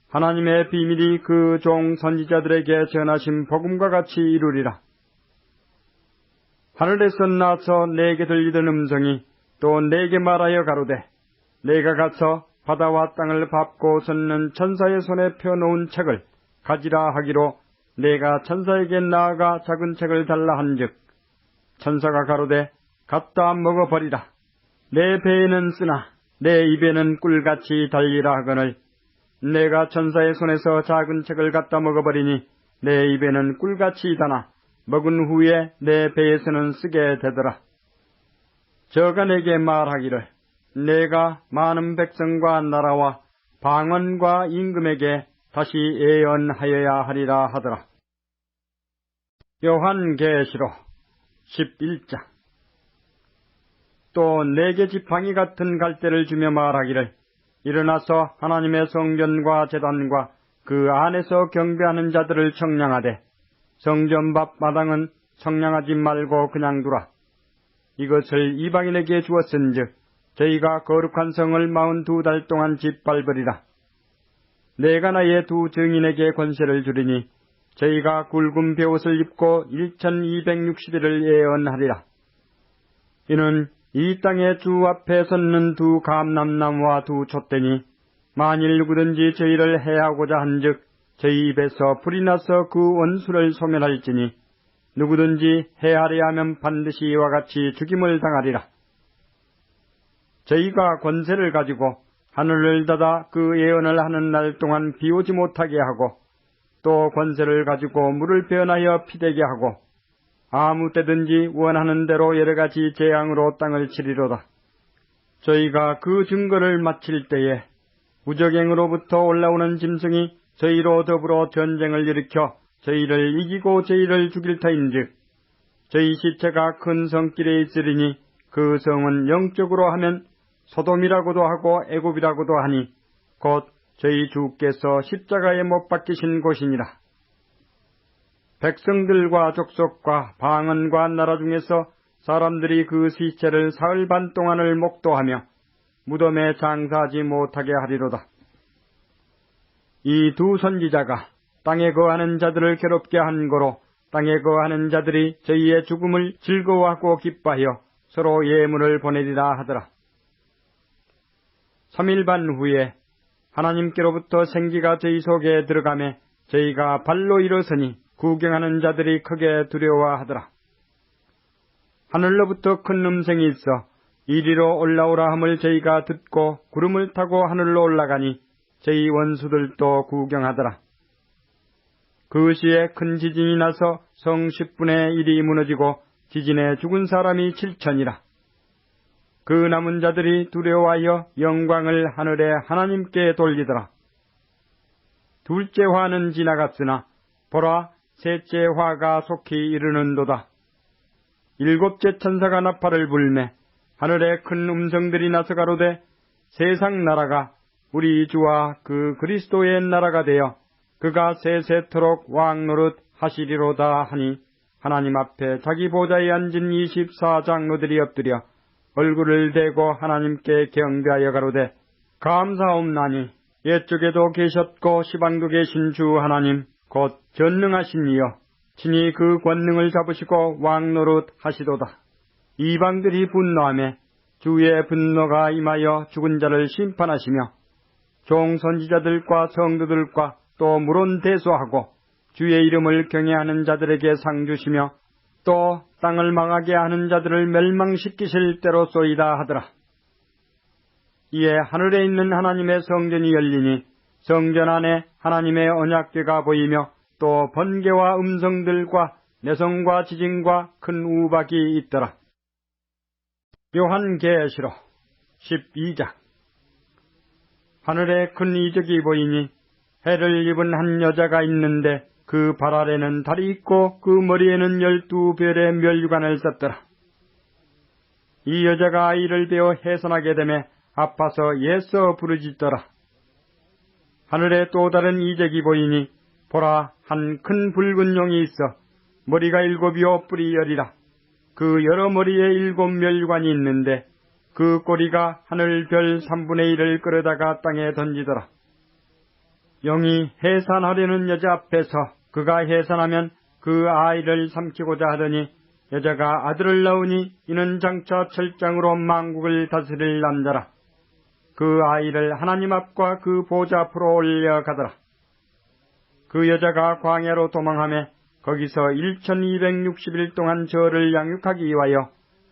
하나님의 비밀이 그 종 선지자들에게 전하신 복음과 같이 이루리라. 하늘에서 나서 내게 들리던 음성이 또 내게 말하여 가로되 내가 가서 바다와 땅을 밟고 섰는 천사의 손에 펴놓은 책을 가지라 하기로 내가 천사에게 나아가 작은 책을 달라 한즉 천사가 가로되 갖다 먹어버리라. 내 배에는 쓰나 내 입에는 꿀같이 달리라 하거늘 내가 천사의 손에서 작은 책을 갖다 먹어버리니 내 입에는 꿀같이 다나 먹은 후에 내 배에서는 쓰게 되더라. 저가 내게 말하기를 내가 많은 백성과 나라와 방언과 임금에게 다시 예언하여야 하리라 하더라. 요한계시록 11장. 또 내게 지팡이 같은 갈대를 주며 말하기를 일어나서 하나님의 성전과 제단과 그 안에서 경배하는 자들을 청량하되 성전 밖 마당은 청량하지 말고 그냥 두라. 이것을 이방인에게 주었은즉 저희가 거룩한 성을 42달 동안 짓밟으리라. 내가 나의 두 증인에게 권세를 주리니 저희가 굵은 베옷을 입고 1260일을 예언하리라. 이는 이 땅의 주 앞에 섰는 두 감람나무와 두 촛대니 만일 누구든지 저희를 해하고자 한즉 저희 입에서 불이 나서 그 원수를 소멸할지니 누구든지 해하려 하면 반드시 이와 같이 죽임을 당하리라. 저희가 권세를 가지고 하늘을 닫아 그 예언을 하는 날 동안 비오지 못하게 하고 또 권세를 가지고 물을 변하여 피되게 하고 아무 때든지 원하는 대로 여러 가지 재앙으로 땅을 치리로다. 저희가 그 증거를 마칠 때에 무적행으로부터 올라오는 짐승이 저희로 더불어 전쟁을 일으켜 저희를 이기고 저희를 죽일 터인즉 저희 시체가 큰 성길에 있으리니 그 성은 영적으로 하면 소돔이라고도 하고 애굽이라고도 하니 곧 저희 주께서 십자가에 못 박히신 곳이니라. 백성들과 족속과 방언과 나라 중에서 사람들이 그 시체를 사흘 반 동안을 목도하며 무덤에 장사하지 못하게 하리로다. 이 두 선지자가 땅에 거하는 자들을 괴롭게 한 거로 땅에 거하는 자들이 저희의 죽음을 즐거워하고 기뻐하여 서로 예물을 보내리라 하더라. 3일 반 후에 하나님께로부터 생기가 저희 속에 들어가매 저희가 발로 일어서니 구경하는 자들이 크게 두려워하더라. 하늘로부터 큰 음성이 있어 이리로 올라오라 함을 저희가 듣고 구름을 타고 하늘로 올라가니 저희 원수들도 구경하더라. 그 시에 큰 지진이 나서 성 10분의 1이 무너지고 지진에 죽은 사람이 7천이라. 그 남은 자들이 두려워하여 영광을 하늘에 하나님께 돌리더라. 둘째 화는 지나갔으나 보라 셋째 화가 속히 이르는도다. 일곱째 천사가 나팔을 불매 하늘에 큰 음성들이 나서 가로되 세상 나라가 우리 주와 그 그리스도의 나라가 되어 그가 세세토록 왕노릇 하시리로다 하니 하나님 앞에 자기 보좌에 앉은 24장로들이 엎드려 얼굴을 대고 하나님께 경배하여 가로되 감사옵나니 옛적에도 계셨고 시방도 계신 주 하나님 곧 전능하신 이여 친히 그 권능을 잡으시고 왕노릇 하시도다. 이방들이 분노하며 주의 분노가 임하여 죽은 자를 심판하시며 종 선지자들과 성도들과 또 물론 대소하고 주의 이름을 경외하는 자들에게 상 주시며 또 땅을 망하게 하는 자들을 멸망시키실 때로소이다 하더라. 이에 하늘에 있는 하나님의 성전이 열리니 성전 안에 하나님의 언약궤가 보이며 또 번개와 음성들과 내성과 지진과 큰 우박이 있더라. 요한계시록 12장. 하늘에 큰 이적이 보이니 해를 입은 한 여자가 있는데 그 발 아래는 달이 있고 그 머리에는 12별의 면류관을 썼더라. 이 여자가 아이를 베어 해산하게 되매 아파서 예서 부르짖더라. 하늘에 또 다른 이적이 보이니 보라, 한 큰 붉은 용이 있어 머리가 7이요 뿔이 10이라. 그 여러 머리에 7 멸관이 있는데 그 꼬리가 하늘 별 3분의 1을 끌어다가 땅에 던지더라. 영이 해산하려는 여자 앞에서 그가 해산하면 그 아이를 삼키고자 하더니 여자가 아들을 낳으니 이는 장차 철장으로 만국을 다스릴 남자라. 그 아이를 하나님 앞과 그 보좌 앞으로 올려가더라. 그 여자가 광야로 도망하며 거기서 1260일 동안 저를 양육하기 위하여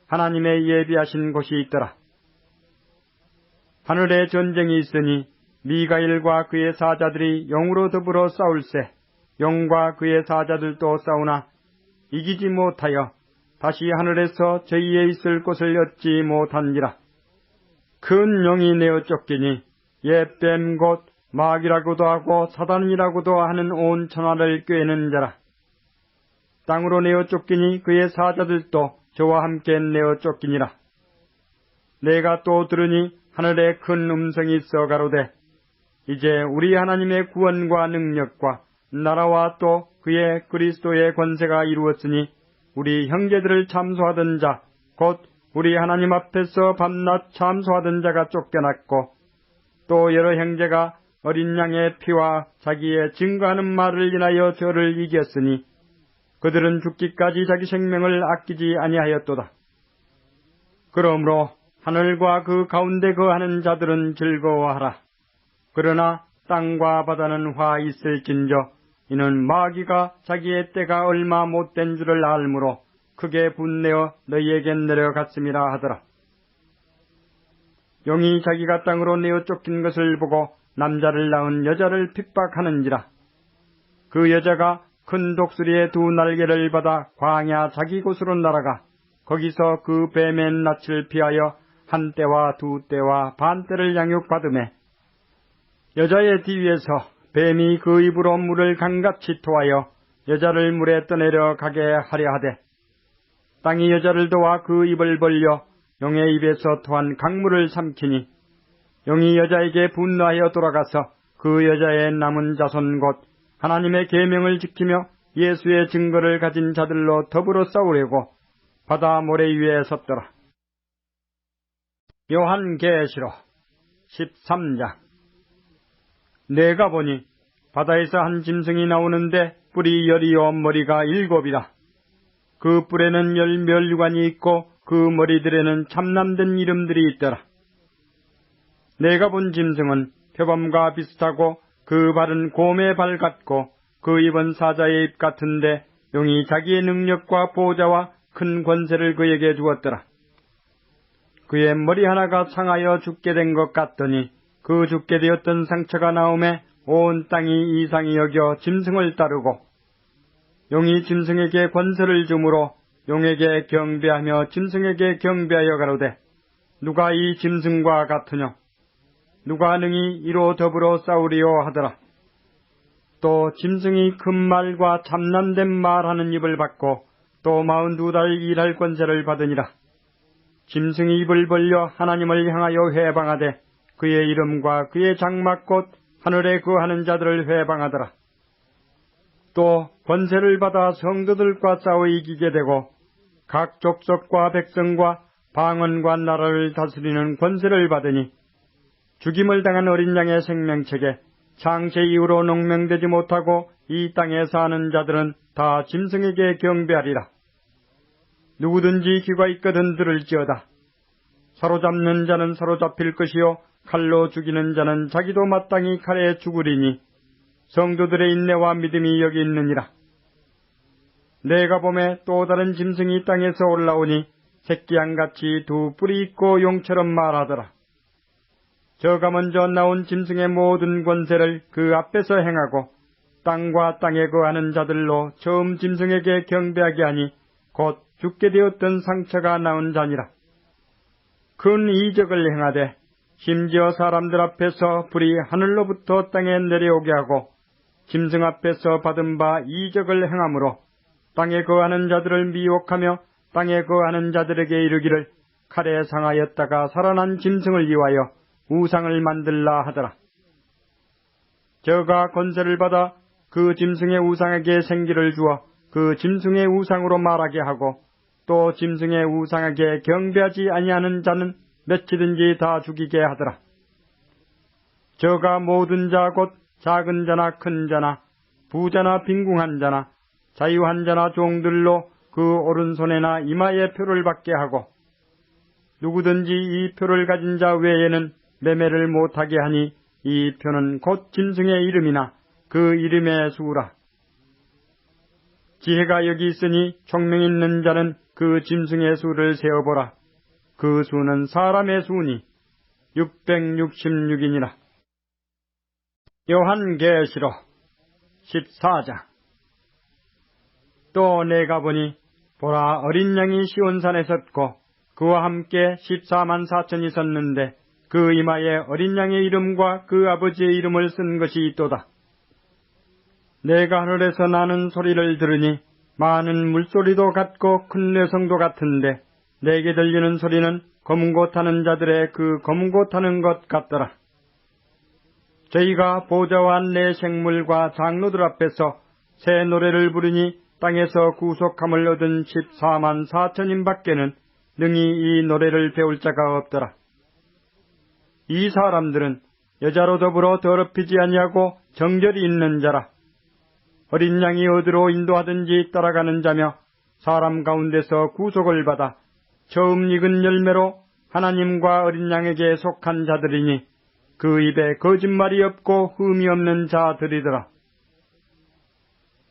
하나님의 예비하신 곳이 있더라. 하늘에 전쟁이 있으니 미가엘과 그의 사자들이 영으로 더불어 싸울세. 영과 그의 사자들도 싸우나 이기지 못하여 다시 하늘에서 저희에 있을 곳을 얻지 못한지라. 큰 영이 내어 쫓기니 옛 뱀 곧 마귀라고도 하고 사단이라고도 하는 온 천하를 꿰는 자라. 땅으로 내어 쫓기니 그의 사자들도 저와 함께 내어 쫓기니라. 내가 또 들으니 하늘에 큰 음성이 있어 가로되 이제 우리 하나님의 구원과 능력과 나라와 또 그의 그리스도의 권세가 이루었으니 우리 형제들을 참소하던 자 곧 우리 하나님 앞에서 밤낮 참소하던 자가 쫓겨났고 또 여러 형제가 어린 양의 피와 자기의 증거하는 말을 인하여 저를 이겼으니 그들은 죽기까지 자기 생명을 아끼지 아니하였도다. 그러므로 하늘과 그 가운데 거하는 자들은 즐거워하라. 그러나 땅과 바다는 화 있을진저 이는 마귀가 자기의 때가 얼마 못된 줄을 알므로 크게 분내어 너희에게 내려갔음이라 하더라. 영이 자기가 땅으로 내어 쫓긴 것을 보고 남자를 낳은 여자를 핍박하는지라. 그 여자가 큰 독수리의 2 날개를 받아 광야 자기 곳으로 날아가 거기서 그 뱀의 낯을 피하여 1때와 2때와 반때를 양육받으매 여자의 뒤에서 뱀이 그 입으로 물을 강같이 토하여 여자를 물에 떠내려 가게 하려 하되 땅이 여자를 도와 그 입을 벌려 용의 입에서 토한 강물을 삼키니 용이 여자에게 분노하여 돌아가서 그 여자의 남은 자손 곧 하나님의 계명을 지키며 예수의 증거를 가진 자들로 더불어 싸우려고 바다 모래 위에 섰더라. 요한계시록 13장. 내가 보니 바다에서 한 짐승이 나오는데 뿔이 10이요 머리가 7이라. 그 뿔에는 10 멸관이 있고 그 머리들에는 참남된 이름들이 있더라. 내가 본 짐승은 표범과 비슷하고 그 발은 곰의 발 같고 그 입은 사자의 입 같은데 용이 자기의 능력과 보좌와 큰 권세를 그에게 주었더라. 그의 머리 하나가 상하여 죽게 된 것 같더니 그 죽게 되었던 상처가 나오매 온 땅이 이상히 여겨 짐승을 따르고 용이 짐승에게 권세를 주므로 용에게 경배하며 짐승에게 경배하여 가로되 누가 이 짐승과 같으뇨? 누가 능히 이로 더불어 싸우리요 하더라. 또 짐승이 큰 말과 참남된 말하는 입을 받고 또 42달 일할 권세를 받으니라. 짐승이 입을 벌려 하나님을 향하여 회방하되 그의 이름과 그의 장막 곧 하늘에 거하는 자들을 회방하더라. 또 권세를 받아 성도들과 싸워 이기게 되고 각 족속과 백성과 방언과 나라를 다스리는 권세를 받으니 죽임을 당한 어린 양의 생명책에 창세 이후로 농명되지 못하고 이 땅에 사는 자들은 다 짐승에게 경배하리라. 누구든지 귀가 있거든 들을지어다. 사로잡는 자는 사로잡힐 것이요 칼로 죽이는 자는 자기도 마땅히 칼에 죽으리니 성도들의 인내와 믿음이 여기 있느니라. 내가 보매 또 다른 짐승이 땅에서 올라오니 새끼양같이 2 뿔이 있고 용처럼 말하더라. 저가 먼저 나온 짐승의 모든 권세를 그 앞에서 행하고 땅과 땅에 거하는 자들로 처음 짐승에게 경배하게 하니 곧 죽게 되었던 상처가 나온 자니라. 큰 이적을 행하되 심지어 사람들 앞에서 불이 하늘로부터 땅에 내려오게 하고 짐승 앞에서 받은 바 이적을 행함으로 땅에 거하는 자들을 미혹하며 땅에 거하는 자들에게 이르기를 칼에 상하였다가 살아난 짐승을 위하여 우상을 만들라 하더라. 저가 권세를 받아 그 짐승의 우상에게 생기를 주어 그 짐승의 우상으로 말하게 하고 또 짐승의 우상에게 경배하지 아니하는 자는 몇이든지 다 죽이게 하더라. 저가 모든 자 곧 작은 자나 큰 자나 부자나 빈궁한 자나 자유한 자나 종들로 그 오른손에나 이마에 표를 받게 하고 누구든지 이 표를 가진 자 외에는 매매를 못하게 하니 이 표는 곧 짐승의 이름이나 그 이름의 수라. 지혜가 여기 있으니 총명 있는 자는 그 짐승의 수를 세어보라. 그 수는 사람의 수니 666이니라. 요한계시록 14장. 또 내가 보니 보라 어린 양이 시온산에 섰고 그와 함께 14만 4천이 섰는데 그 이마에 어린 양의 이름과 그 아버지의 이름을 쓴 것이 있도다. 내가 하늘에서 나는 소리를 들으니 많은 물소리도 같고 큰 뇌성도 같은데 내게 들리는 소리는 검은 고 타는 자들의 그 검은 고 타는 것 같더라. 저희가 보좌와 내 생물과 장로들 앞에서 새 노래를 부르니 땅에서 구속함을 얻은 14만 4천인 밖에는 능히 이 노래를 배울 자가 없더라. 이 사람들은 여자로 더불어 더럽히지 아니하고 정결이 있는 자라. 어린 양이 어디로 인도하든지 따라가는 자며 사람 가운데서 구속을 받아 처음 익은 열매로 하나님과 어린 양에게 속한 자들이니 그 입에 거짓말이 없고 흠이 없는 자들이더라.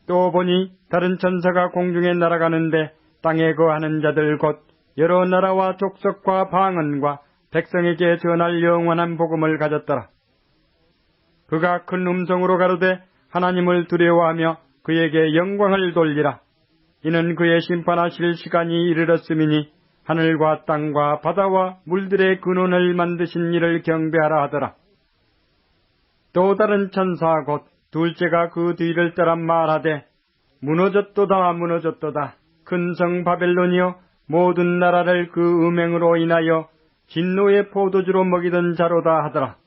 또 보니 다른 천사가 공중에 날아가는데 땅에 거하는 자들 곧 여러 나라와 족속과 방언과 백성에게 전할 영원한 복음을 가졌더라. 그가 큰 음성으로 가로되 하나님을 두려워하며 그에게 영광을 돌리라. 이는 그의 심판하실 시간이 이르렀음이니 하늘과 땅과 바다와 물들의 근원을 만드신 이를 경배하라 하더라. 또 다른 천사 곧 둘째가 그 뒤를 따라 말하되 무너졌도다 무너졌도다. 큰 성 바벨론이여 모든 나라를 그 음행으로 인하여 진노의 포도주로 먹이던 자로다 하더라.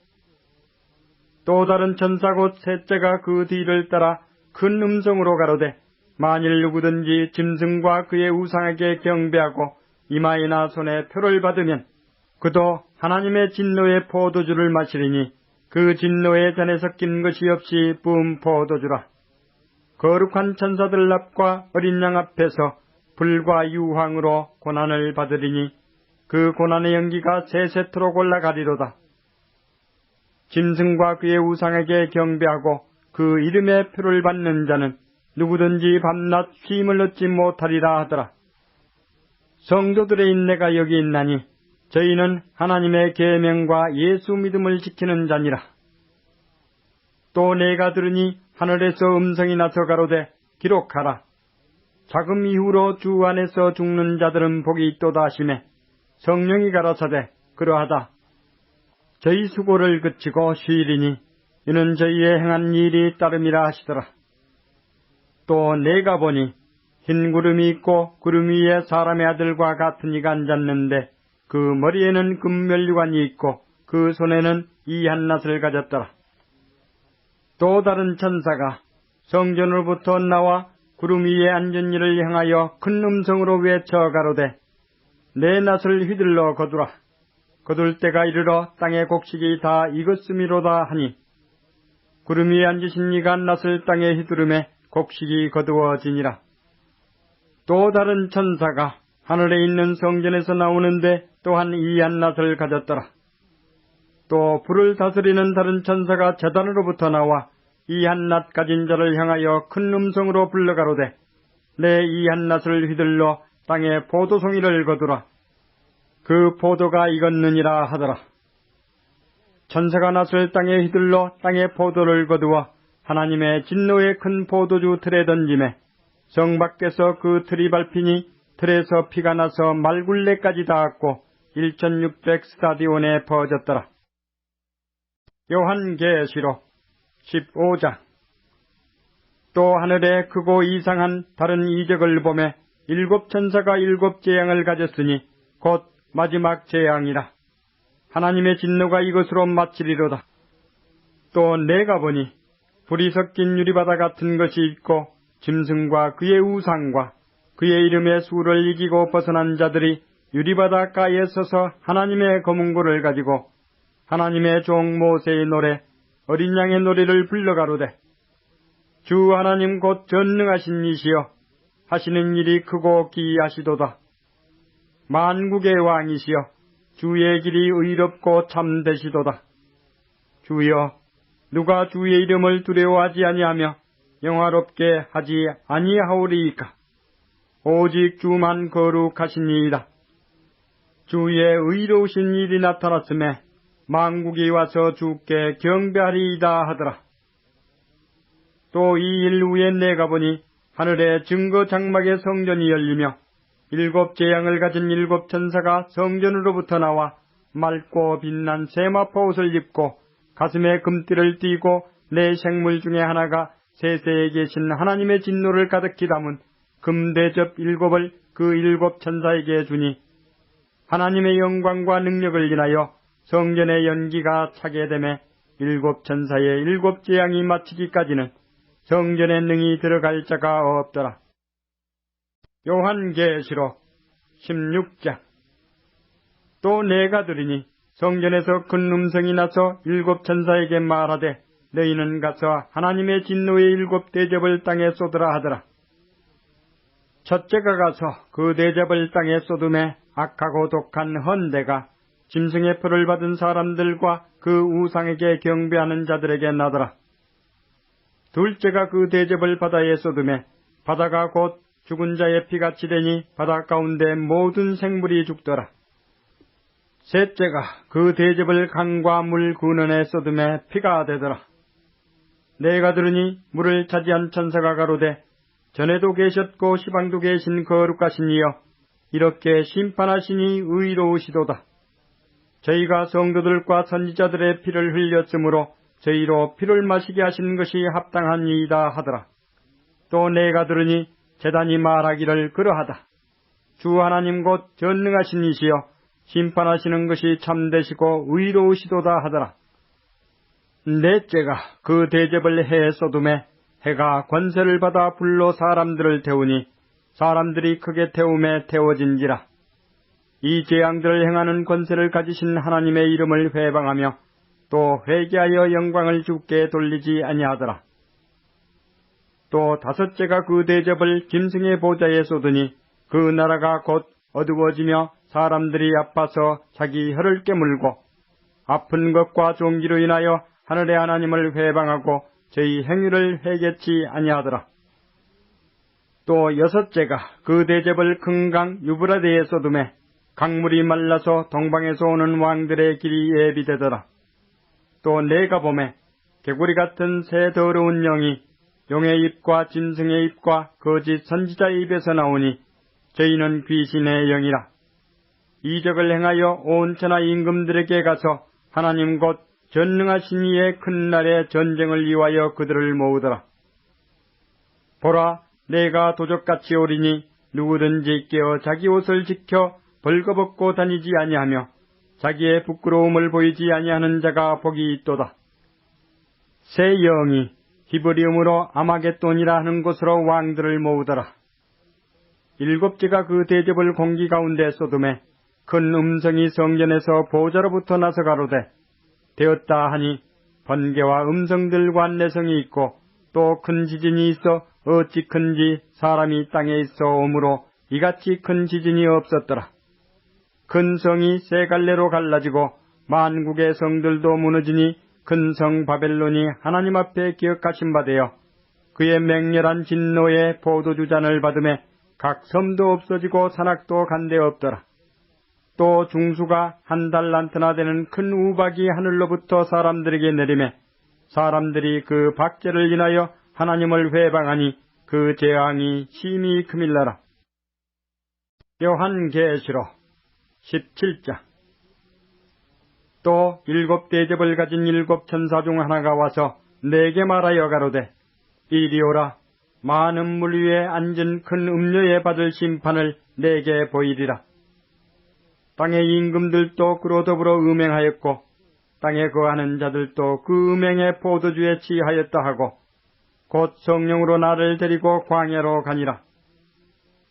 또 다른 천사 곧 셋째가 그 뒤를 따라 큰 음성으로 가로되 만일 누구든지 짐승과 그의 우상에게 경배하고 이마에나 손에 표를 받으면 그도 하나님의 진노의 포도주를 마시리니 그 진노의 잔에 섞인 것이 없이 부은 포도주라. 거룩한 천사들 앞과 어린 양 앞에서 불과 유황으로 고난을 받으리니 그 고난의 연기가 세세토록 올라가리로다. 짐승과 그의 우상에게 경배하고 그 이름의 표를 받는 자는 누구든지 밤낮 쉼을 얻지 못하리라 하더라. 성도들의 인내가 여기 있나니 저희는 하나님의 계명과 예수 믿음을 지키는 자니라. 또 내가 들으니 하늘에서 음성이 나서 가로되 기록하라. 자금 이후로 주 안에서 죽는 자들은 복이 있도다 하시매 성령이 가라사대 그러하다. 저희 수고를 그치고 쉬리니 이는 저희의 행한 일이 따름이라 하시더라. 또 내가 보니 흰 구름이 있고 구름 위에 사람의 아들과 같은 이가 앉았는데 그 머리에는 금면류관이 있고 그 손에는 이 한낫을 가졌더라. 또 다른 천사가 성전으로부터 나와 구름 위에 앉은 이를 향하여 큰 음성으로 외쳐 가로되 내 낫을 휘둘러 거두라. 거둘 때가 이르러 땅의 곡식이 다 익었음이로다 하니 구름 위에 앉으신 이가 낫을 땅에 휘두르매 곡식이 거두어지니라. 또 다른 천사가 하늘에 있는 성전에서 나오는데 또한 이 한낫을 가졌더라. 또 불을 다스리는 다른 천사가 제단으로부터 나와 이 한낫 가진 자를 향하여 큰 음성으로 불러가로되 내 이 한낫을 휘둘러 땅에 포도송이를 거두라. 그 포도가 익었느니라 하더라. 천사가 낫을 땅에 휘둘러 땅에 포도를 거두어 하나님의 진노의 큰 포도주 틀에 던지매 성 밖에서 그 틀이 밟히니 틀에서 피가 나서 말굴레까지 닿았고 1600 스타디온에 퍼졌더라. 요한계시록 15장. 또 하늘에 크고 이상한 다른 이적을 보매 7 천사가 7 재앙을 가졌으니 곧 마지막 재앙이라. 하나님의 진노가 이것으로 마치리로다. 또 내가 보니 불이 섞인 유리바다 같은 것이 있고 짐승과 그의 우상과 그의 이름의 수를 이기고 벗어난 자들이 유리바다 가에 서서 하나님의 검은고를 가지고 하나님의 종 모세의 노래 어린 양의 노래를 불러가로되 주 하나님 곧 전능하신 이시여 하시는 일이 크고 기이하시도다. 만국의 왕이시여 주의 길이 의롭고 참되시도다. 주여 누가 주의 이름을 두려워하지 아니하며 영화롭게 하지 아니하오리이까. 오직 주만 거룩하시니이다. 주의 의로우신 일이 나타났음에 만국이 와서 주께 경배하리이다 하더라. 또 이 일 후에 내가 보니 하늘의 증거 장막의 성전이 열리며 7 재앙을 가진 7 천사가 성전으로부터 나와 맑고 빛난 세마포 옷을 입고 가슴에 금띠를 띠고 네 생물 중에 하나가 세세에 계신 하나님의 진노를 가득히 담은 금대접 7을 그 7 천사에게 주니 하나님의 영광과 능력을 인하여 성전의 연기가 차게 되매 7 천사의 7 재앙이 마치기까지는 성전에 능히 들어갈 자가 없더라. 요한계시록 16장. 또 내가 들으니 성전에서 큰 음성이 나서 7 천사에게 말하되 너희는 가서 하나님의 진노의 7 대접을 땅에 쏟으라 하더라. 첫째가 가서 그 대접을 땅에 쏟음에 악하고 독한 헌대가 짐승의 표를 받은 사람들과 그 우상에게 경배하는 자들에게 나더라. 둘째가 그 대접을 바다에 쏟음에 바다가 곧 죽은 자의 피같이 되니 바다 가운데 모든 생물이 죽더라. 셋째가 그 대접을 강과 물 근원에 쏟음에 피가 되더라. 내가 들으니 물을 차지한 천사가 가로되 전에도 계셨고 시방도 계신 거룩하신 이여 이렇게 심판하시니 의로우시도다. 저희가 성도들과 선지자들의 피를 흘렸으므로 저희로 피를 마시게 하신 것이 합당하니이다 하더라. 또 내가 들으니 제단이 말하기를 그러하다. 주 하나님 곧 전능하신 이시여 심판하시는 것이 참되시고 의로우시도다 하더라. 넷째가 그 대접을 해에 쏟음에 해가 권세를 받아 불로 사람들을 태우니 사람들이 크게 태움에 태워진지라. 이 재앙들을 행하는 권세를 가지신 하나님의 이름을 회방하며 또 회개하여 영광을 주께 돌리지 아니하더라. 또 다섯째가 그 대접을 짐승의 보좌에 쏟으니 그 나라가 곧 어두워지며 사람들이 아파서 자기 혀를 깨물고 아픈 것과 종기로 인하여 하늘의 하나님을 회방하고 저희 행위를 회개치 아니하더라. 또 여섯째가 그 대접을 큰 강 유브라데에 쏟음에 강물이 말라서 동방에서 오는 왕들의 길이 예비되더라. 또 내가 보매 개구리 같은 새 더러운 영이 용의 입과 짐승의 입과 거짓 선지자의 입에서 나오니 저희는 귀신의 영이라. 이적을 행하여 온 천하 임금들에게 가서 하나님 곧 전능하신 이의 큰 날의 전쟁을 위하여 그들을 모으더라. 보라, 내가 도적같이 오리니 누구든지 깨어 자기 옷을 지켜 벌거벗고 다니지 아니하며 자기의 부끄러움을 보이지 아니하는 자가 복이 있도다. 새 영이 히브리음으로 아마겟돈이라 하는 곳으로 왕들을 모으더라. 7째가 그 대접을 공기 가운데 쏟음에 큰 음성이 성전에서 보좌로부터 나서 가로되 되었다 하니 번개와 음성들과 내성이 있고 또 큰 지진이 있어 어찌 큰지 사람이 땅에 있어 오므로 이같이 큰 지진이 없었더라. 큰 성이 세 갈래로 갈라지고 만국의 성들도 무너지니 큰 성 바벨론이 하나님 앞에 기억하신 바 되어 그의 맹렬한 진노의 포도주 잔을 받음에 각 섬도 없어지고 산악도 간데 없더라. 또 중수가 1 달란트나 되는 큰 우박이 하늘로부터 사람들에게 내리매 사람들이 그 박제를 인하여 하나님을 회방하니 그 재앙이 심히 크밀라라. 요한계시록 17장. 또 7 대접을 가진 7 천사 중 하나가 와서 내게 말하여 가로되 이리 오라. 많은 물 위에 앉은 큰 음료에 받을 심판을 내게 보이리라. 땅의 임금들도 그로 더불어 음행하였고 땅에 거하는 자들도 그 음행의 포도주에 취하였다 하고 곧 성령으로 나를 데리고 광야로 가니라.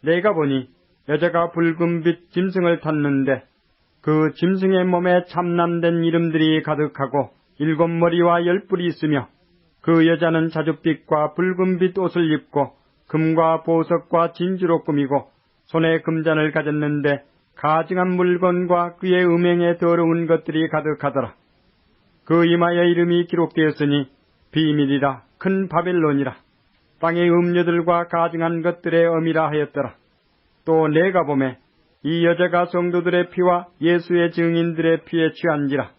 내가 보니 여자가 붉은빛 짐승을 탔는데 그 짐승의 몸에 참남된 이름들이 가득하고 7머리와 10뿔이 있으며 그 여자는 자줏빛과 붉은빛 옷을 입고 금과 보석과 진주로 꾸미고 손에 금잔을 가졌는데 가증한 물건과 그의 음행에 더러운 것들이 가득하더라. 그 이마에 이름이 기록되었으니 비밀이라 큰 바벨론이라 땅의 음녀들과 가증한 것들의 어미라 하였더라. 또 내가 보매 이 여자가 성도들의 피와 예수의 증인들의 피에 취한지라.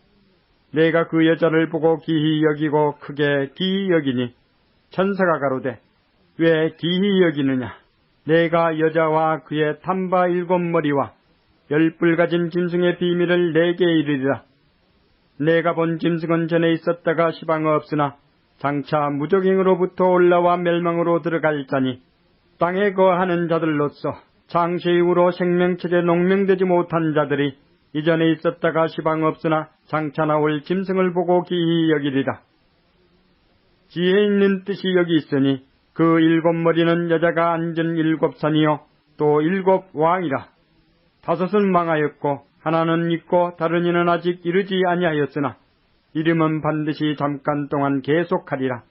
내가 그 여자를 보고 기히 여기고 크게 기히 여기니 천사가 가로되 왜 기히 여기느냐. 내가 여자와 그의 탐바 7머리와 10뿔 가진 짐승의 비밀을 내게 이르리라. 내가 본 짐승은 전에 있었다가 시방 없으나 장차 무적행으로부터 올라와 멸망으로 들어갈 자니 땅에 거하는 자들로서 장세 이후로 생명책에 농명되지 못한 자들이 이전에 있었다가 시방 없으나 장차 나올 짐승을 보고 기히 여기리라. 지혜 있는 뜻이 여기 있으니 그 7머리는 여자가 앉은 7산이요 또 7왕이라. 5은 망하였고 하나는 있고 다른 이는 아직 이르지 아니하였으나 이름은 반드시 잠깐 동안 계속하리라.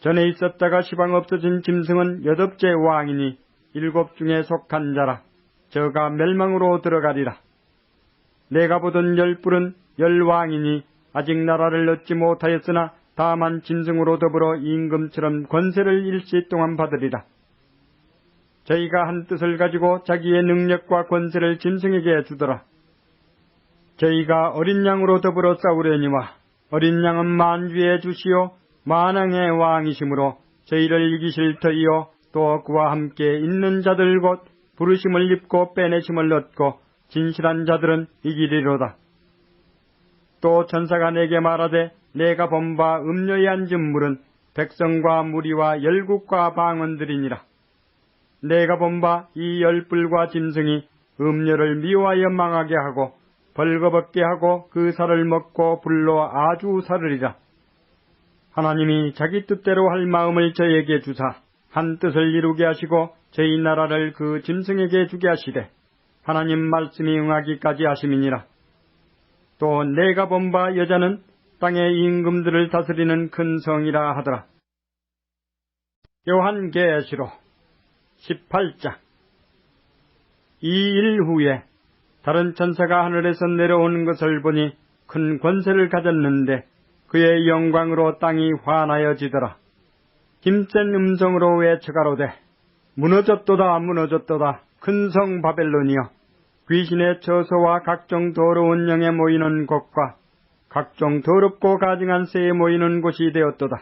전에 있었다가 시방 없어진 짐승은 8째 왕이니 7 중에 속한 자라. 저가 멸망으로 들어가리라. 내가 보던 10뿔은 10왕이니 아직 나라를 얻지 못하였으나 다만 짐승으로 더불어 임금처럼 권세를 일시 동안 받으리라. 저희가 한 뜻을 가지고 자기의 능력과 권세를 짐승에게 주더라. 저희가 어린 양으로 더불어 싸우려니와 어린 양은 만주의 주시오 만왕의 왕이시므로 저희를 이기실 터이요 또 그와 함께 있는 자들 곧 부르심을 입고 빼내심을 얻고 진실한 자들은 이기리로다. 또 천사가 내게 말하되 내가 본 바 음녀에 앉은 물은 백성과 무리와 열국과 방언들이니라. 내가 본 바 이 10뿔과 짐승이 음녀를 미워하여 망하게 하고 벌거벗게 하고 그 살을 먹고 불로 아주 살으리라. 하나님이 자기 뜻대로 할 마음을 저에게 주사 한 뜻을 이루게 하시고 저희 나라를 그 짐승에게 주게 하시되 하나님 말씀이 응하기까지 하심이니라. 또 내가 본 바 여자는 땅의 임금들을 다스리는 큰 성이라 하더라. 요한계시록 18장. 이 일 후에 다른 천사가 하늘에서 내려오는 것을 보니 큰 권세를 가졌는데 그의 영광으로 땅이 환하여지더라. 힘센 음성으로 외쳐가로되 무너졌도다 무너졌도다 큰 성 바벨론이여 귀신의 처소와 각종 더러운 영에 모이는 곳과 각종 더럽고 가증한 새에 모이는 곳이 되었도다.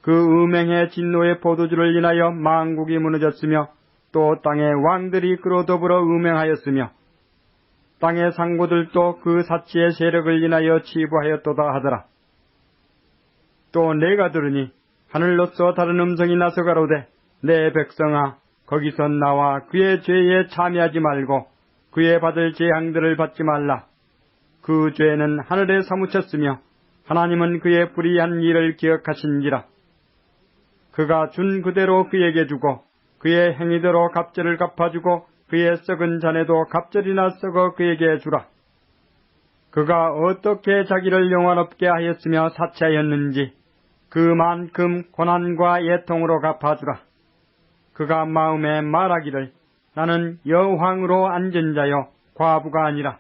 그 음행의 진노의 포도주를 인하여 만국이 무너졌으며 또 땅의 왕들이 그로 더불어 음행하였으며 땅의 상고들도 그 사치의 세력을 인하여 치부하였도다 하더라. 또 내가 들으니 하늘로서 다른 음성이 나서 가로되 내 백성아 거기서 나와 그의 죄에 참여하지 말고 그의 받을 재앙들을 받지 말라. 그 죄는 하늘에 사무쳤으며 하나님은 그의 불의한 일을 기억하신지라. 그가 준 그대로 그에게 주고 그의 행위대로 갑절을 갚아주고 그의 썩은 잔에도 갑절이나 썩어 그에게 주라. 그가 어떻게 자기를 영원없게 하였으며 사치하였는지 그만큼 고난과 애통으로 갚아주라. 그가 마음에 말하기를 나는 여왕으로 앉은 자요 과부가 아니라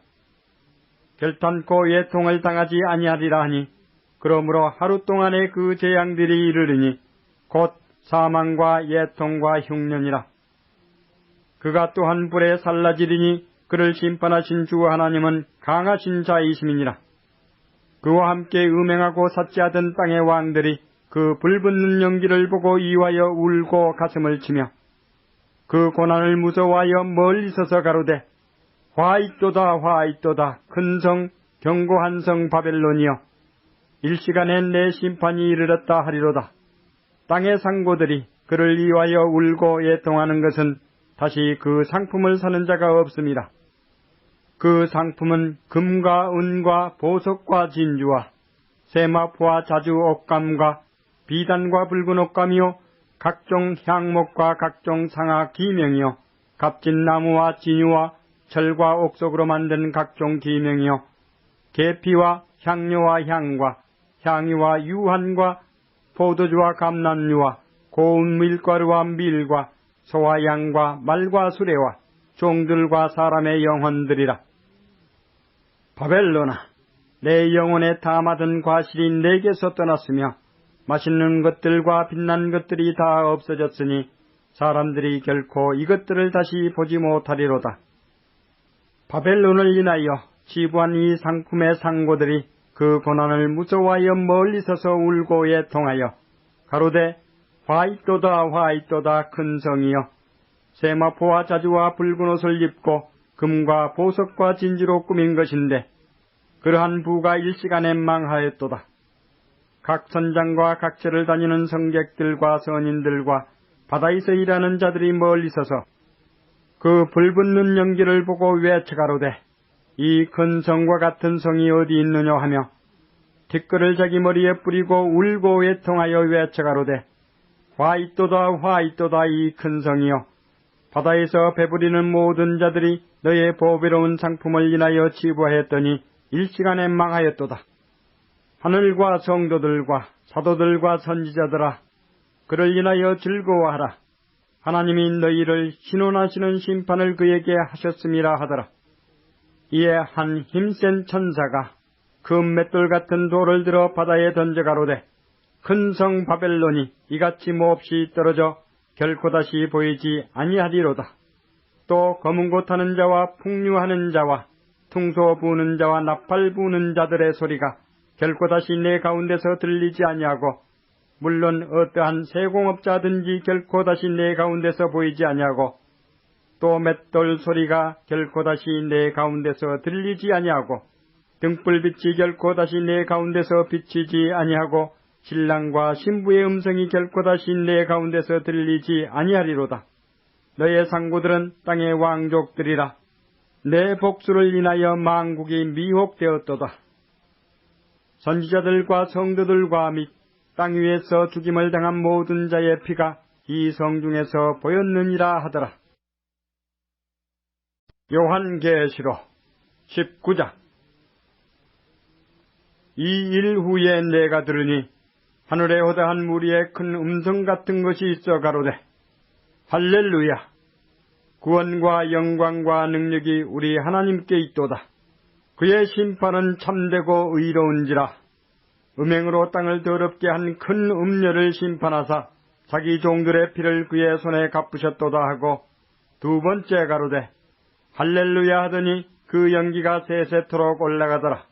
결탄코 애통을 당하지 아니하리라 하니 그러므로 하루 동안에 그 재앙들이 이르르니 곧 사망과 애통과 흉년이라. 그가 또한 불에 살라지리니 그를 심판하신 주 하나님은 강하신 자이심이니라. 그와 함께 음행하고 사치하던 땅의 왕들이 그 불붙는 연기를 보고 이와여 울고 가슴을 치며 그 고난을 무서워하여 멀리 서서 가로되 화 있도다 화 있도다 큰 성 견고한 성 바벨론이여 일시간에 내 심판이 이르렀다 하리로다. 땅의 상고들이 그를 위하여 울고 애통하는 것은 다시 그 상품을 사는 자가 없습니다. 그 상품은 금과 은과 보석과 진주와 세마포와 자주 옷감과 비단과 붉은 옷감이요 각종 향목과 각종 상아 기명이요 값진 나무와 진유와 철과 옥석으로 만든 각종 기명이요 계피와 향료와 향과 향유와 유한과 포도주와 감람유와 고운 밀가루와 밀과 소와 양과 말과 수레와 종들과 사람의 영혼들이라. 바벨론아, 내 영혼에 담아둔 과실이 내게서 떠났으며 맛있는 것들과 빛난 것들이 다 없어졌으니 사람들이 결코 이것들을 다시 보지 못하리로다. 바벨론을 인하여 치부한 이 상품의 상고들이 그 고난을 무서워하여 멀리 서서 울고 애통하여 가로되 화이또다 화이또다 큰 성이여 세마포와 자주와 붉은 옷을 입고 금과 보석과 진주로 꾸민 것인데 그러한 부가 일시간에 망하였도다. 각 선장과 각처를 다니는 성객들과 선인들과 바다에서 일하는 자들이 멀리 서서 그 불붙는 연기를 보고 외쳐가로되 이 큰 성과 같은 성이 어디 있느냐 하며 티끌을 자기 머리에 뿌리고 울고 애통하여 외쳐가로되 화이또다 화이또다 이 큰 성이여 바다에서 배부리는 모든 자들이 너의 보배로운 상품을 인하여 치부하였더니 일시간에 망하였도다. 하늘과 성도들과 사도들과 선지자들아 그를 인하여 즐거워하라. 하나님이 너희를 신원하시는 심판을 그에게 하셨음이라 하더라. 이에 한 힘센 천사가 그 맷돌 같은 돌을 들어 바다에 던져가로되 큰 성 바벨론이 이같이 몹시 떨어져 결코 다시 보이지 아니하리로다. 또 검은 고 타는 자와 풍류하는 자와 퉁소 부는 자와 나팔 부는 자들의 소리가 결코 다시 내 가운데서 들리지 아니하고 물론 어떠한 세공업자든지 결코 다시 내 가운데서 보이지 아니하고 또 맷돌 소리가 결코 다시 내 가운데서 들리지 아니하고 등불빛이 결코 다시 내 가운데서 비치지 아니하고 신랑과 신부의 음성이 결코 다시 내 가운데서 들리지 아니하리로다. 너의 상고들은 땅의 왕족들이라. 내 복수를 인하여 만국이 미혹되었도다. 선지자들과 성도들과 및 땅 위에서 죽임을 당한 모든 자의 피가 이 성 중에서 보였느니라 하더라. 요한계시록 19장. 이 일 후에 내가 들으니 하늘에 허다한 무리의 큰 음성 같은 것이 있어 가로되 할렐루야 구원과 영광과 능력이 우리 하나님께 있도다. 그의 심판은 참되고 의로운지라. 음행으로 땅을 더럽게 한 큰 음녀를 심판하사 자기 종들의 피를 그의 손에 갚으셨도다 하고 두 번째 가로되 할렐루야 하더니 그 연기가 세세토록 올라가더라.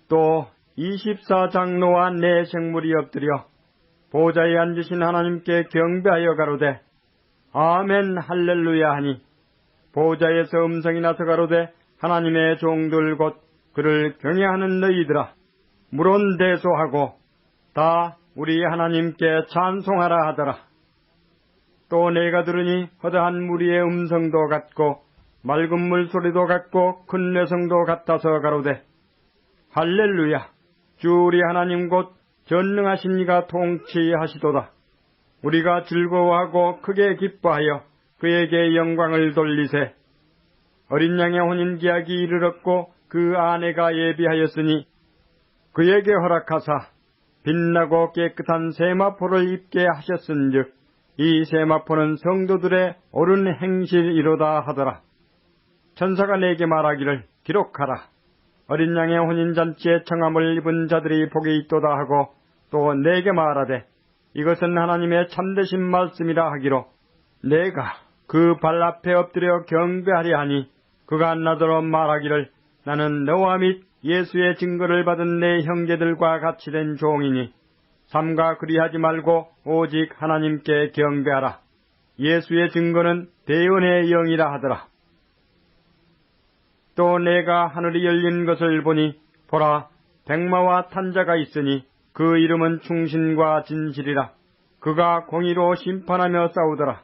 또 24장로와 네 생물이 엎드려 보좌에 앉으신 하나님께 경배하여 가로되 아멘 할렐루야 하니 보좌에서 음성이 나서 가로되 하나님의 종들 곧 그를 경외하는 너희들아 물론대소하고 다 우리 하나님께 찬송하라 하더라. 또 내가 들으니 허다한 무리의 음성도 같고 맑은 물소리도 같고 큰 내성도 같아서 가로되 할렐루야 주 우리 하나님 곧 전능하신 이가 통치하시도다. 우리가 즐거워하고 크게 기뻐하여 그에게 영광을 돌리세. 어린 양의 혼인기약이 이르렀고 그 아내가 예비하였으니 그에게 허락하사 빛나고 깨끗한 세마포를 입게 하셨은즉 이 세마포는 성도들의 옳은 행실이로다 하더라. 천사가 내게 말하기를 기록하라. 어린 양의 혼인잔치에 청함을 입은 자들이 복이 있도다 하고 또 내게 말하되 이것은 하나님의 참되신 말씀이라 하기로 내가 그 발 앞에 엎드려 경배하리 하니 그가 나더러 말하기를 나는 너와 및 예수의 증거를 받은 내 형제들과 같이 된 종이니 삼가 그리하지 말고 오직 하나님께 경배하라. 예수의 증거는 대언의 영이라 하더라. 또 내가 하늘이 열린 것을 보니 보라 백마와 탄자가 있으니 그 이름은 충신과 진실이라. 그가 공의로 심판하며 싸우더라.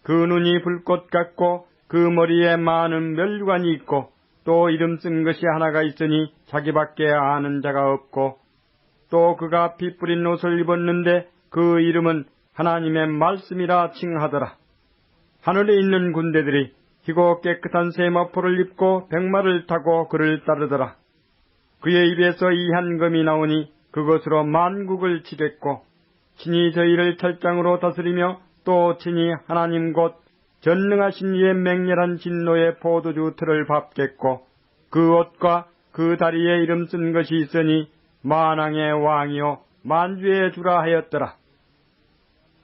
그 눈이 불꽃 같고 그 머리에 많은 멸관이 있고 또 이름 쓴 것이 하나가 있으니 자기밖에 아는 자가 없고 또 그가 피 뿌린 옷을 입었는데 그 이름은 하나님의 말씀이라 칭하더라. 하늘에 있는 군대들이 희고 깨끗한 세마포를 입고 백마를 타고 그를 따르더라. 그의 입에서 이 한금이 나오니 그것으로 만국을 치겠고 친히 저희를 철장으로 다스리며 또 친히 하나님 곧 전능하신 이의 맹렬한 진노의 포도주 틀을 밟겠고 그 옷과 그 다리에 이름 쓴 것이 있으니 만왕의 왕이요 만주의 주라 하였더라.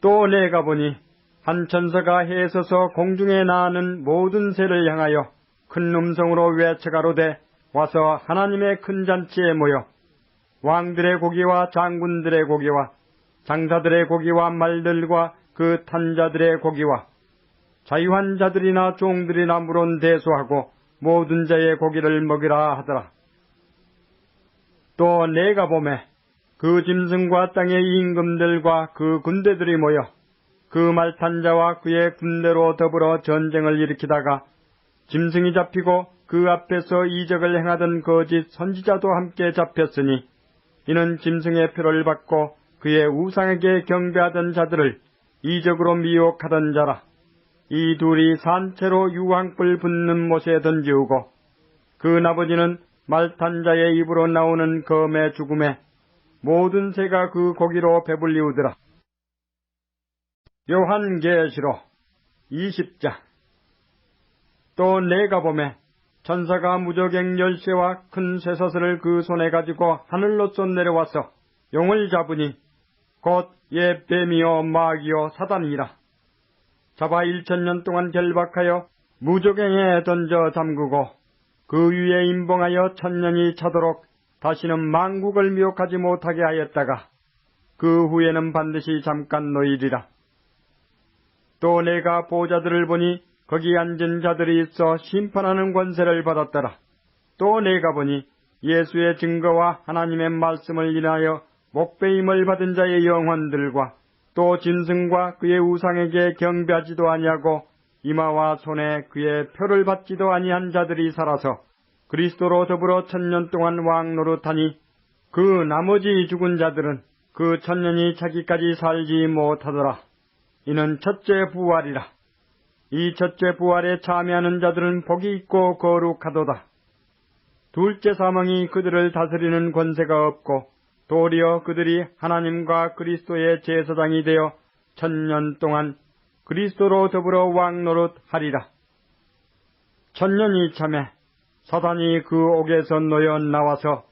또 내가 보니 한 천사가 해에 서서 공중에 나는 모든 새를 향하여 큰 음성으로 외쳐가로되 와서 하나님의 큰 잔치에 모여 왕들의 고기와 장군들의 고기와 장사들의 고기와 말들과 그 탄자들의 고기와 자유한 자들이나 종들이나 물론 대소하고 모든 자의 고기를 먹이라 하더라. 또 내가 보매 그 짐승과 땅의 임금들과 그 군대들이 모여 그 말탄 자와 그의 군대로 더불어 전쟁을 일으키다가 짐승이 잡히고 그 앞에서 이적을 행하던 거짓 선지자도 함께 잡혔으니 이는 짐승의 표를 받고 그의 우상에게 경배하던 자들을 이적으로 미혹하던 자라. 이 둘이 산채로 유황불 붙는 못에 던지우고 그 나머지는 말탄 자의 입으로 나오는 검의 죽음에 모든 새가 그 고기로 배불리우더라. 요한계시록 20장. 또 내가 보매 천사가 무저갱 열쇠와 큰 쇠사슬을 그 손에 가지고 하늘로서 내려와서 용을 잡으니 곧 옛 뱀이요 마귀요 사단이라. 잡아 1000년 동안 결박하여 무저갱에 던져 잠그고 그 위에 임봉하여 1000년이 차도록 다시는 만국을 미혹하지 못하게 하였다가 그 후에는 반드시 잠깐 놓이리라. 또 내가 보좌들을 보니 거기 앉은 자들이 있어 심판하는 권세를 받았더라. 또 내가 보니 예수의 증거와 하나님의 말씀을 인하여 목배임을 받은 자의 영혼들과 또 짐승과 그의 우상에게 경배하지도 아니하고 이마와 손에 그의 표를 받지도 아니한 자들이 살아서 그리스도로 더불어 1000년 동안 왕노릇하니 그 나머지 죽은 자들은 그 1000년이 차기까지 살지 못하더라. 이는 첫째 부활이라. 이 첫째 부활에 참여하는 자들은 복이 있고 거룩하도다. 둘째 사망이 그들을 다스리는 권세가 없고 도리어 그들이 하나님과 그리스도의 제사장이 되어 1000년 동안 그리스도로 더불어 왕노릇하리라. 1000년이 참에 사단이 그 옥에서 놓여 나와서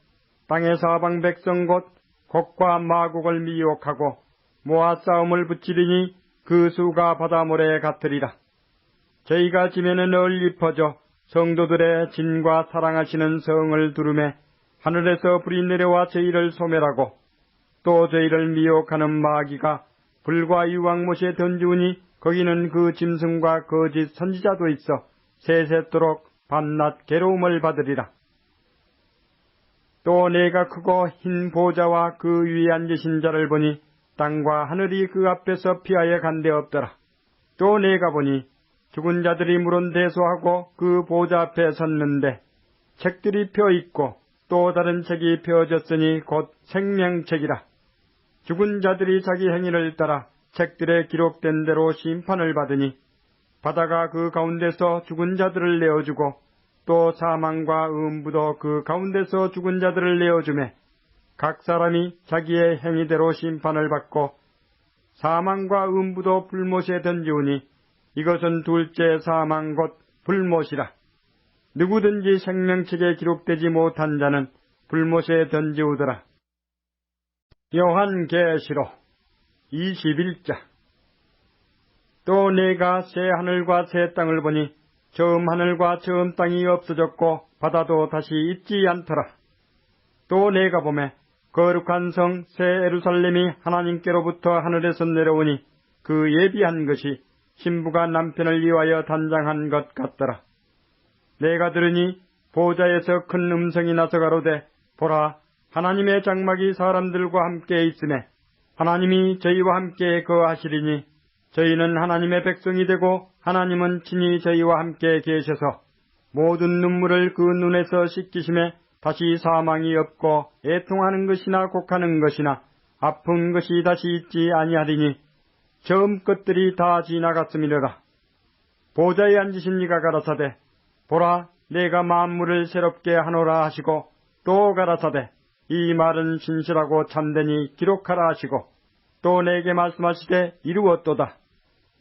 땅의 사방 백성 곧 곡과 마곡을 미혹하고 모아 싸움을 붙이리니 그 수가 바다 모래에 같으리라. 저희가 지면에 널리 퍼져 성도들의 진과 사랑하시는 성을 두루매 하늘에서 불이 내려와 저희를 소멸하고 또 저희를 미혹하는 마귀가 불과 유황못에 던지우니 거기는 그 짐승과 거짓 선지자도 있어 세세토록 밤낮 괴로움을 받으리라. 또 내가 크고 흰 보좌와 그 위에 앉으신 자를 보니 땅과 하늘이 그 앞에서 피하여 간데 없더라. 또 내가 보니 죽은 자들이 물은 대소하고 그 보좌 앞에 섰는데 책들이 펴 있고 또 다른 책이 펴졌으니 곧 생명책이라. 죽은 자들이 자기 행위를 따라 책들에 기록된 대로 심판을 받으니 바다가 그 가운데서 죽은 자들을 내어주고 또 사망과 음부도 그 가운데서 죽은 자들을 내어주매 각 사람이 자기의 행위대로 심판을 받고 사망과 음부도 불못에 던지우니 이것은 둘째 사망 곧 불못이라. 누구든지 생명책에 기록되지 못한 자는 불못에 던지우더라. 요한계시록 21장. 또 내가 새 하늘과 새 땅을 보니 처음 하늘과 처음 땅이 없어졌고 바다도 다시 있지 않더라. 또 내가 보매 거룩한 성 새 예루살렘이 하나님께로부터 하늘에서 내려오니 그 예비한 것이 신부가 남편을 위하여 단장한 것 같더라. 내가 들으니 보좌에서 큰 음성이 나서 가로되 보라 하나님의 장막이 사람들과 함께 있으매 하나님이 저희와 함께 거하시리니 저희는 하나님의 백성이 되고 하나님은 친히 저희와 함께 계셔서 모든 눈물을 그 눈에서 씻기심에 다시 사망이 없고 애통하는 것이나 곡하는 것이나 아픈 것이 다시 있지 아니하리니 처음 것들이 다 지나갔음이로라. 보좌에 앉으신 이가 가라사대 보라 내가 만물을 새롭게 하노라 하시고 또 가라사대 이 말은 신실하고 참되니 기록하라 하시고 또 내게 말씀하시되 이루었도다.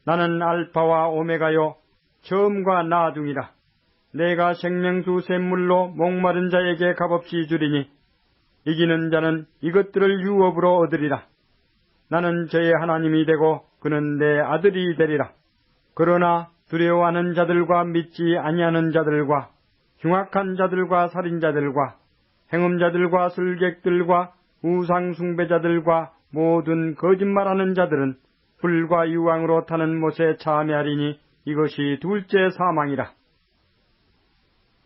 나는 알파와 오메가요 처음과 나중이라. 내가 생명수 샘물로 목마른 자에게 값없이 주리니 이기는 자는 이것들을 유업으로 얻으리라. 나는 저의 하나님이 되고 그는 내 아들이 되리라. 그러나 두려워하는 자들과 믿지 아니하는 자들과 흉악한 자들과 살인자들과 행음자들과 술객들과 우상숭배자들과 모든 거짓말하는 자들은 불과 유황으로 타는 못에 참여하리니 이것이 둘째 사망이라.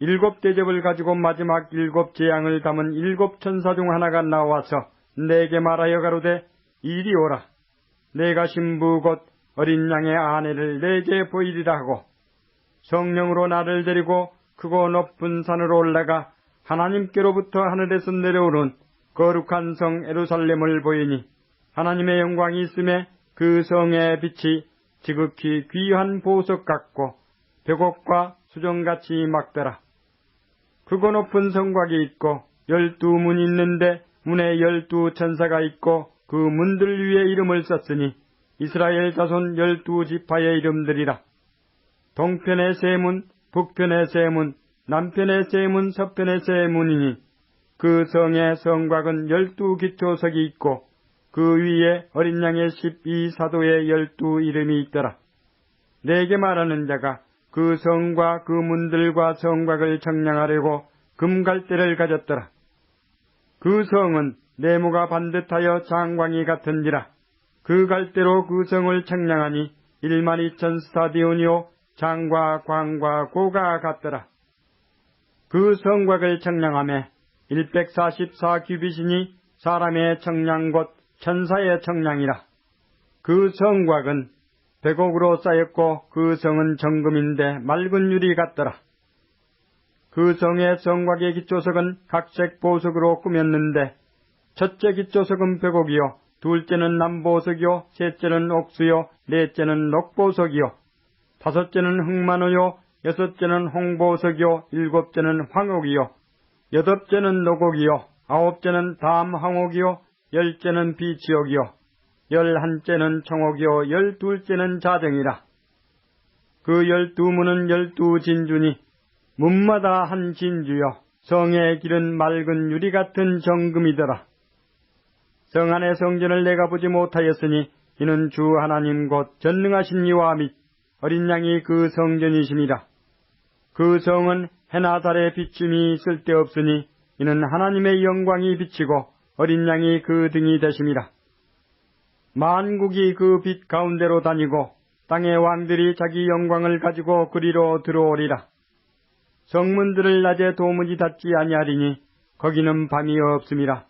7 대접을 가지고 마지막 7 재앙을 담은 7 천사 중 하나가 나와서 내게 말하여 가로되 이리 오라. 내가 신부 곧 어린 양의 아내를 내게 보이리라 하고 성령으로 나를 데리고 크고 높은 산으로 올라가 하나님께로부터 하늘에서 내려오는 거룩한 성 예루살렘을 보이니 하나님의 영광이 있음에 그 성의 빛이 지극히 귀한 보석 같고 벽옥과 수정같이 막더라. 크고 높은 성곽이 있고 12문이 있는데 문에 12 천사가 있고 그 문들 위에 이름을 썼으니 이스라엘 자손 12지파의 이름들이라. 동편의 세 문, 북편의 세 문, 남편의 세 문, 서편의 세 문이니 그 성의 성곽은 12 기초석이 있고 그 위에 어린 양의 12사도의 12 이름이 있더라. 내게 말하는 자가 그 성과 그 문들과 성곽을 청량하려고 금갈대를 가졌더라. 그 성은 네모가 반듯하여 장광이 같은지라. 그 갈대로 그 성을 청량하니 12,000 스타디온이요 장과 광과 고가 같더라. 그 성곽을 청량하며 144 규빗이니 사람의 청량 곧 천사의 청량이라. 그 성곽은 백옥으로 쌓였고 그 성은 정금인데 맑은 유리 같더라. 그 성의 성곽의 기초석은 각색 보석으로 꾸몄는데 첫째 기초석은 백옥이요 둘째는 남보석이요 셋째는 옥수요 넷째는 녹보석이요 다섯째는 흑마노요 여섯째는 홍보석이요 일곱째는 황옥이요 여덟째는 녹옥이요 아홉째는 담황옥이요 열째는 비치옥이요 11째는 청옥이요 12째는 자정이라. 그 12문은 12진주니 문마다 한 진주요 성의 길은 맑은 유리 같은 정금이더라. 성 안의 성전을 내가 보지 못하였으니 이는 주 하나님 곧 전능하신 이와 및 어린 양이 그 성전이심이라. 그 성은 해나 달의 비춤이 쓸데없으니 이는 하나님의 영광이 비치고 어린 양이 그 등이 되심이라. 만국이 그 빛 가운데로 다니고 땅의 왕들이 자기 영광을 가지고 그리로 들어오리라. 성문들을 낮에 도무지 닫지 아니하리니 거기는 밤이 없음이라.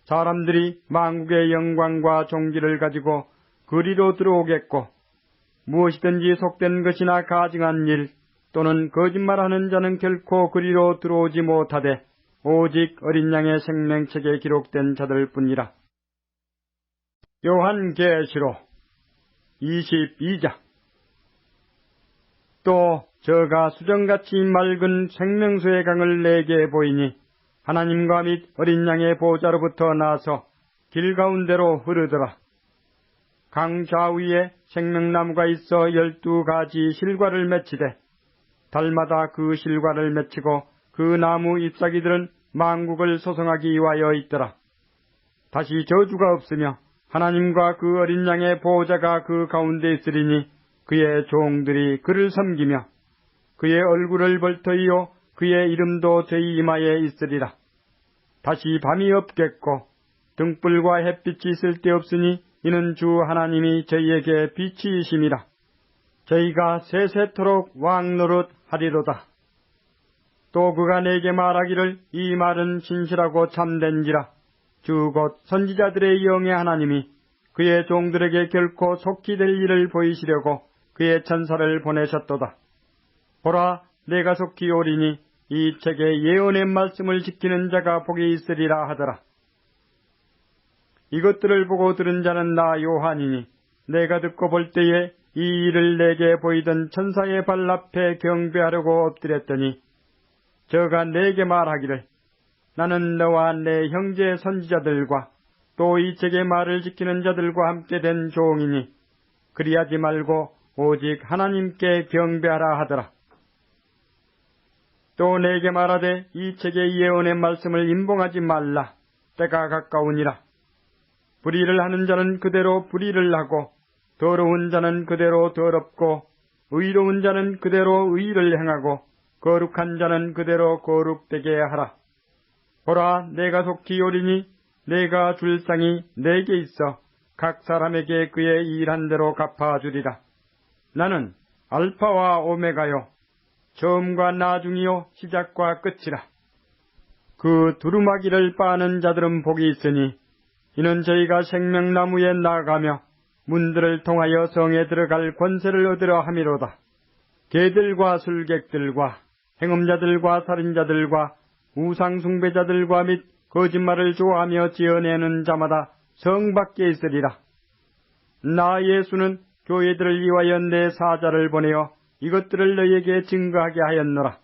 사람들이 만국의 영광과 종기를 가지고 그리로 들어오겠고 무엇이든지 속된 것이나 가증한 일 또는 거짓말하는 자는 결코 그리로 들어오지 못하되 오직 어린 양의 생명책에 기록된 자들뿐이라. 요한계시록 22장. 또 저가 수정같이 맑은 생명수의 강을 내게 보이니 하나님과 및 어린 양의 보좌로부터 나서 길 가운데로 흐르더라. 강 좌위에 생명나무가 있어 12가지 실과를 맺히되 달마다 그 실과를 맺히고 그 나무 잎사귀들은 만국을 소성하기 위하여 있더라. 다시 저주가 없으며 하나님과 그 어린 양의 보호자가 그 가운데 있으리니 그의 종들이 그를 섬기며 그의 얼굴을 벌터이요 그의 이름도 저희 이마에 있으리라. 다시 밤이 없겠고 등불과 햇빛이 쓸데없으니 이는 주 하나님이 저희에게 빛이심이라. 저희가 세세토록 왕 노릇 하리로다. 또 그가 내게 말하기를 이 말은 진실하고 참된지라. 주 곧 선지자들의 영의 하나님이 그의 종들에게 결코 속히 될 일을 보이시려고 그의 천사를 보내셨도다. 보라, 내가 속히 오리니 이 책의 예언의 말씀을 지키는 자가 복이 있으리라 하더라. 이것들을 보고 들은 자는 나 요한이니 내가 듣고 볼 때에 이 일을 내게 보이던 천사의 발 앞에 경배하려고 엎드렸더니 저가 내게 말하기를 나는 너와 내 형제 선지자들과 또 이 책의 말을 지키는 자들과 함께 된 종이니 그리하지 말고 오직 하나님께 경배하라 하더라. 또 내게 말하되 이 책의 예언의 말씀을 임봉하지 말라. 때가 가까우니라. 불의를 하는 자는 그대로 불의를 하고 더러운 자는 그대로 더럽고 의로운 자는 그대로 의를 행하고 거룩한 자는 그대로 거룩되게 하라. 보라, 내가 속히 오리니 내가 줄 상이 내게 있어 각 사람에게 그의 일한 대로 갚아주리라. 나는 알파와 오메가요 처음과 나중이요 시작과 끝이라. 그 두루마기를 빠는 자들은 복이 있으니 이는 저희가 생명나무에 나아가며 문들을 통하여 성에 들어갈 권세를 얻으려 함이로다. 개들과 술객들과 행음자들과 살인자들과 우상숭배자들과 및 거짓말을 좋아하며 지어내는 자마다 성 밖에 있으리라. 나 예수는 교회들을 위하여 내 사자를 보내어 이것들을 너희에게 증거하게 하였노라.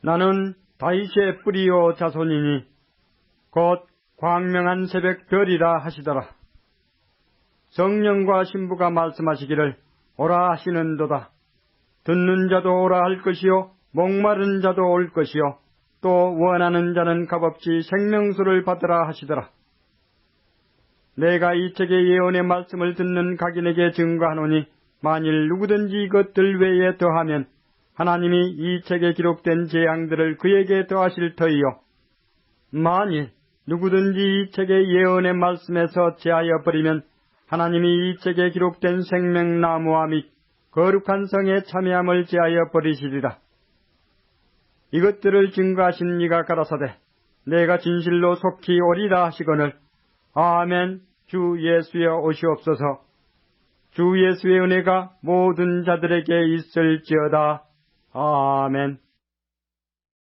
나는 다윗의 뿌리요 자손이니 곧 광명한 새벽 별이라 하시더라. 성령과 신부가 말씀하시기를 오라 하시는도다. 듣는 자도 오라 할 것이요 목마른 자도 올 것이요 또 원하는 자는 값없이 생명수를 받으라 하시더라. 내가 이 책의 예언의 말씀을 듣는 각인에게 증거하노니 만일 누구든지 이것들 외에 더하면 하나님이 이 책에 기록된 재앙들을 그에게 더하실 터이요. 만일 누구든지 이 책의 예언의 말씀에서 제하여 버리면 하나님이 이 책에 기록된 생명나무와 및 거룩한 성의 참여함을 제하여 버리시리라. 이것들을 증거하신 이가 가라사대 내가 진실로 속히 오리라 하시거늘 아멘. 주 예수여 오시옵소서. 주 예수의 은혜가 모든 자들에게 있을지어다. 아멘.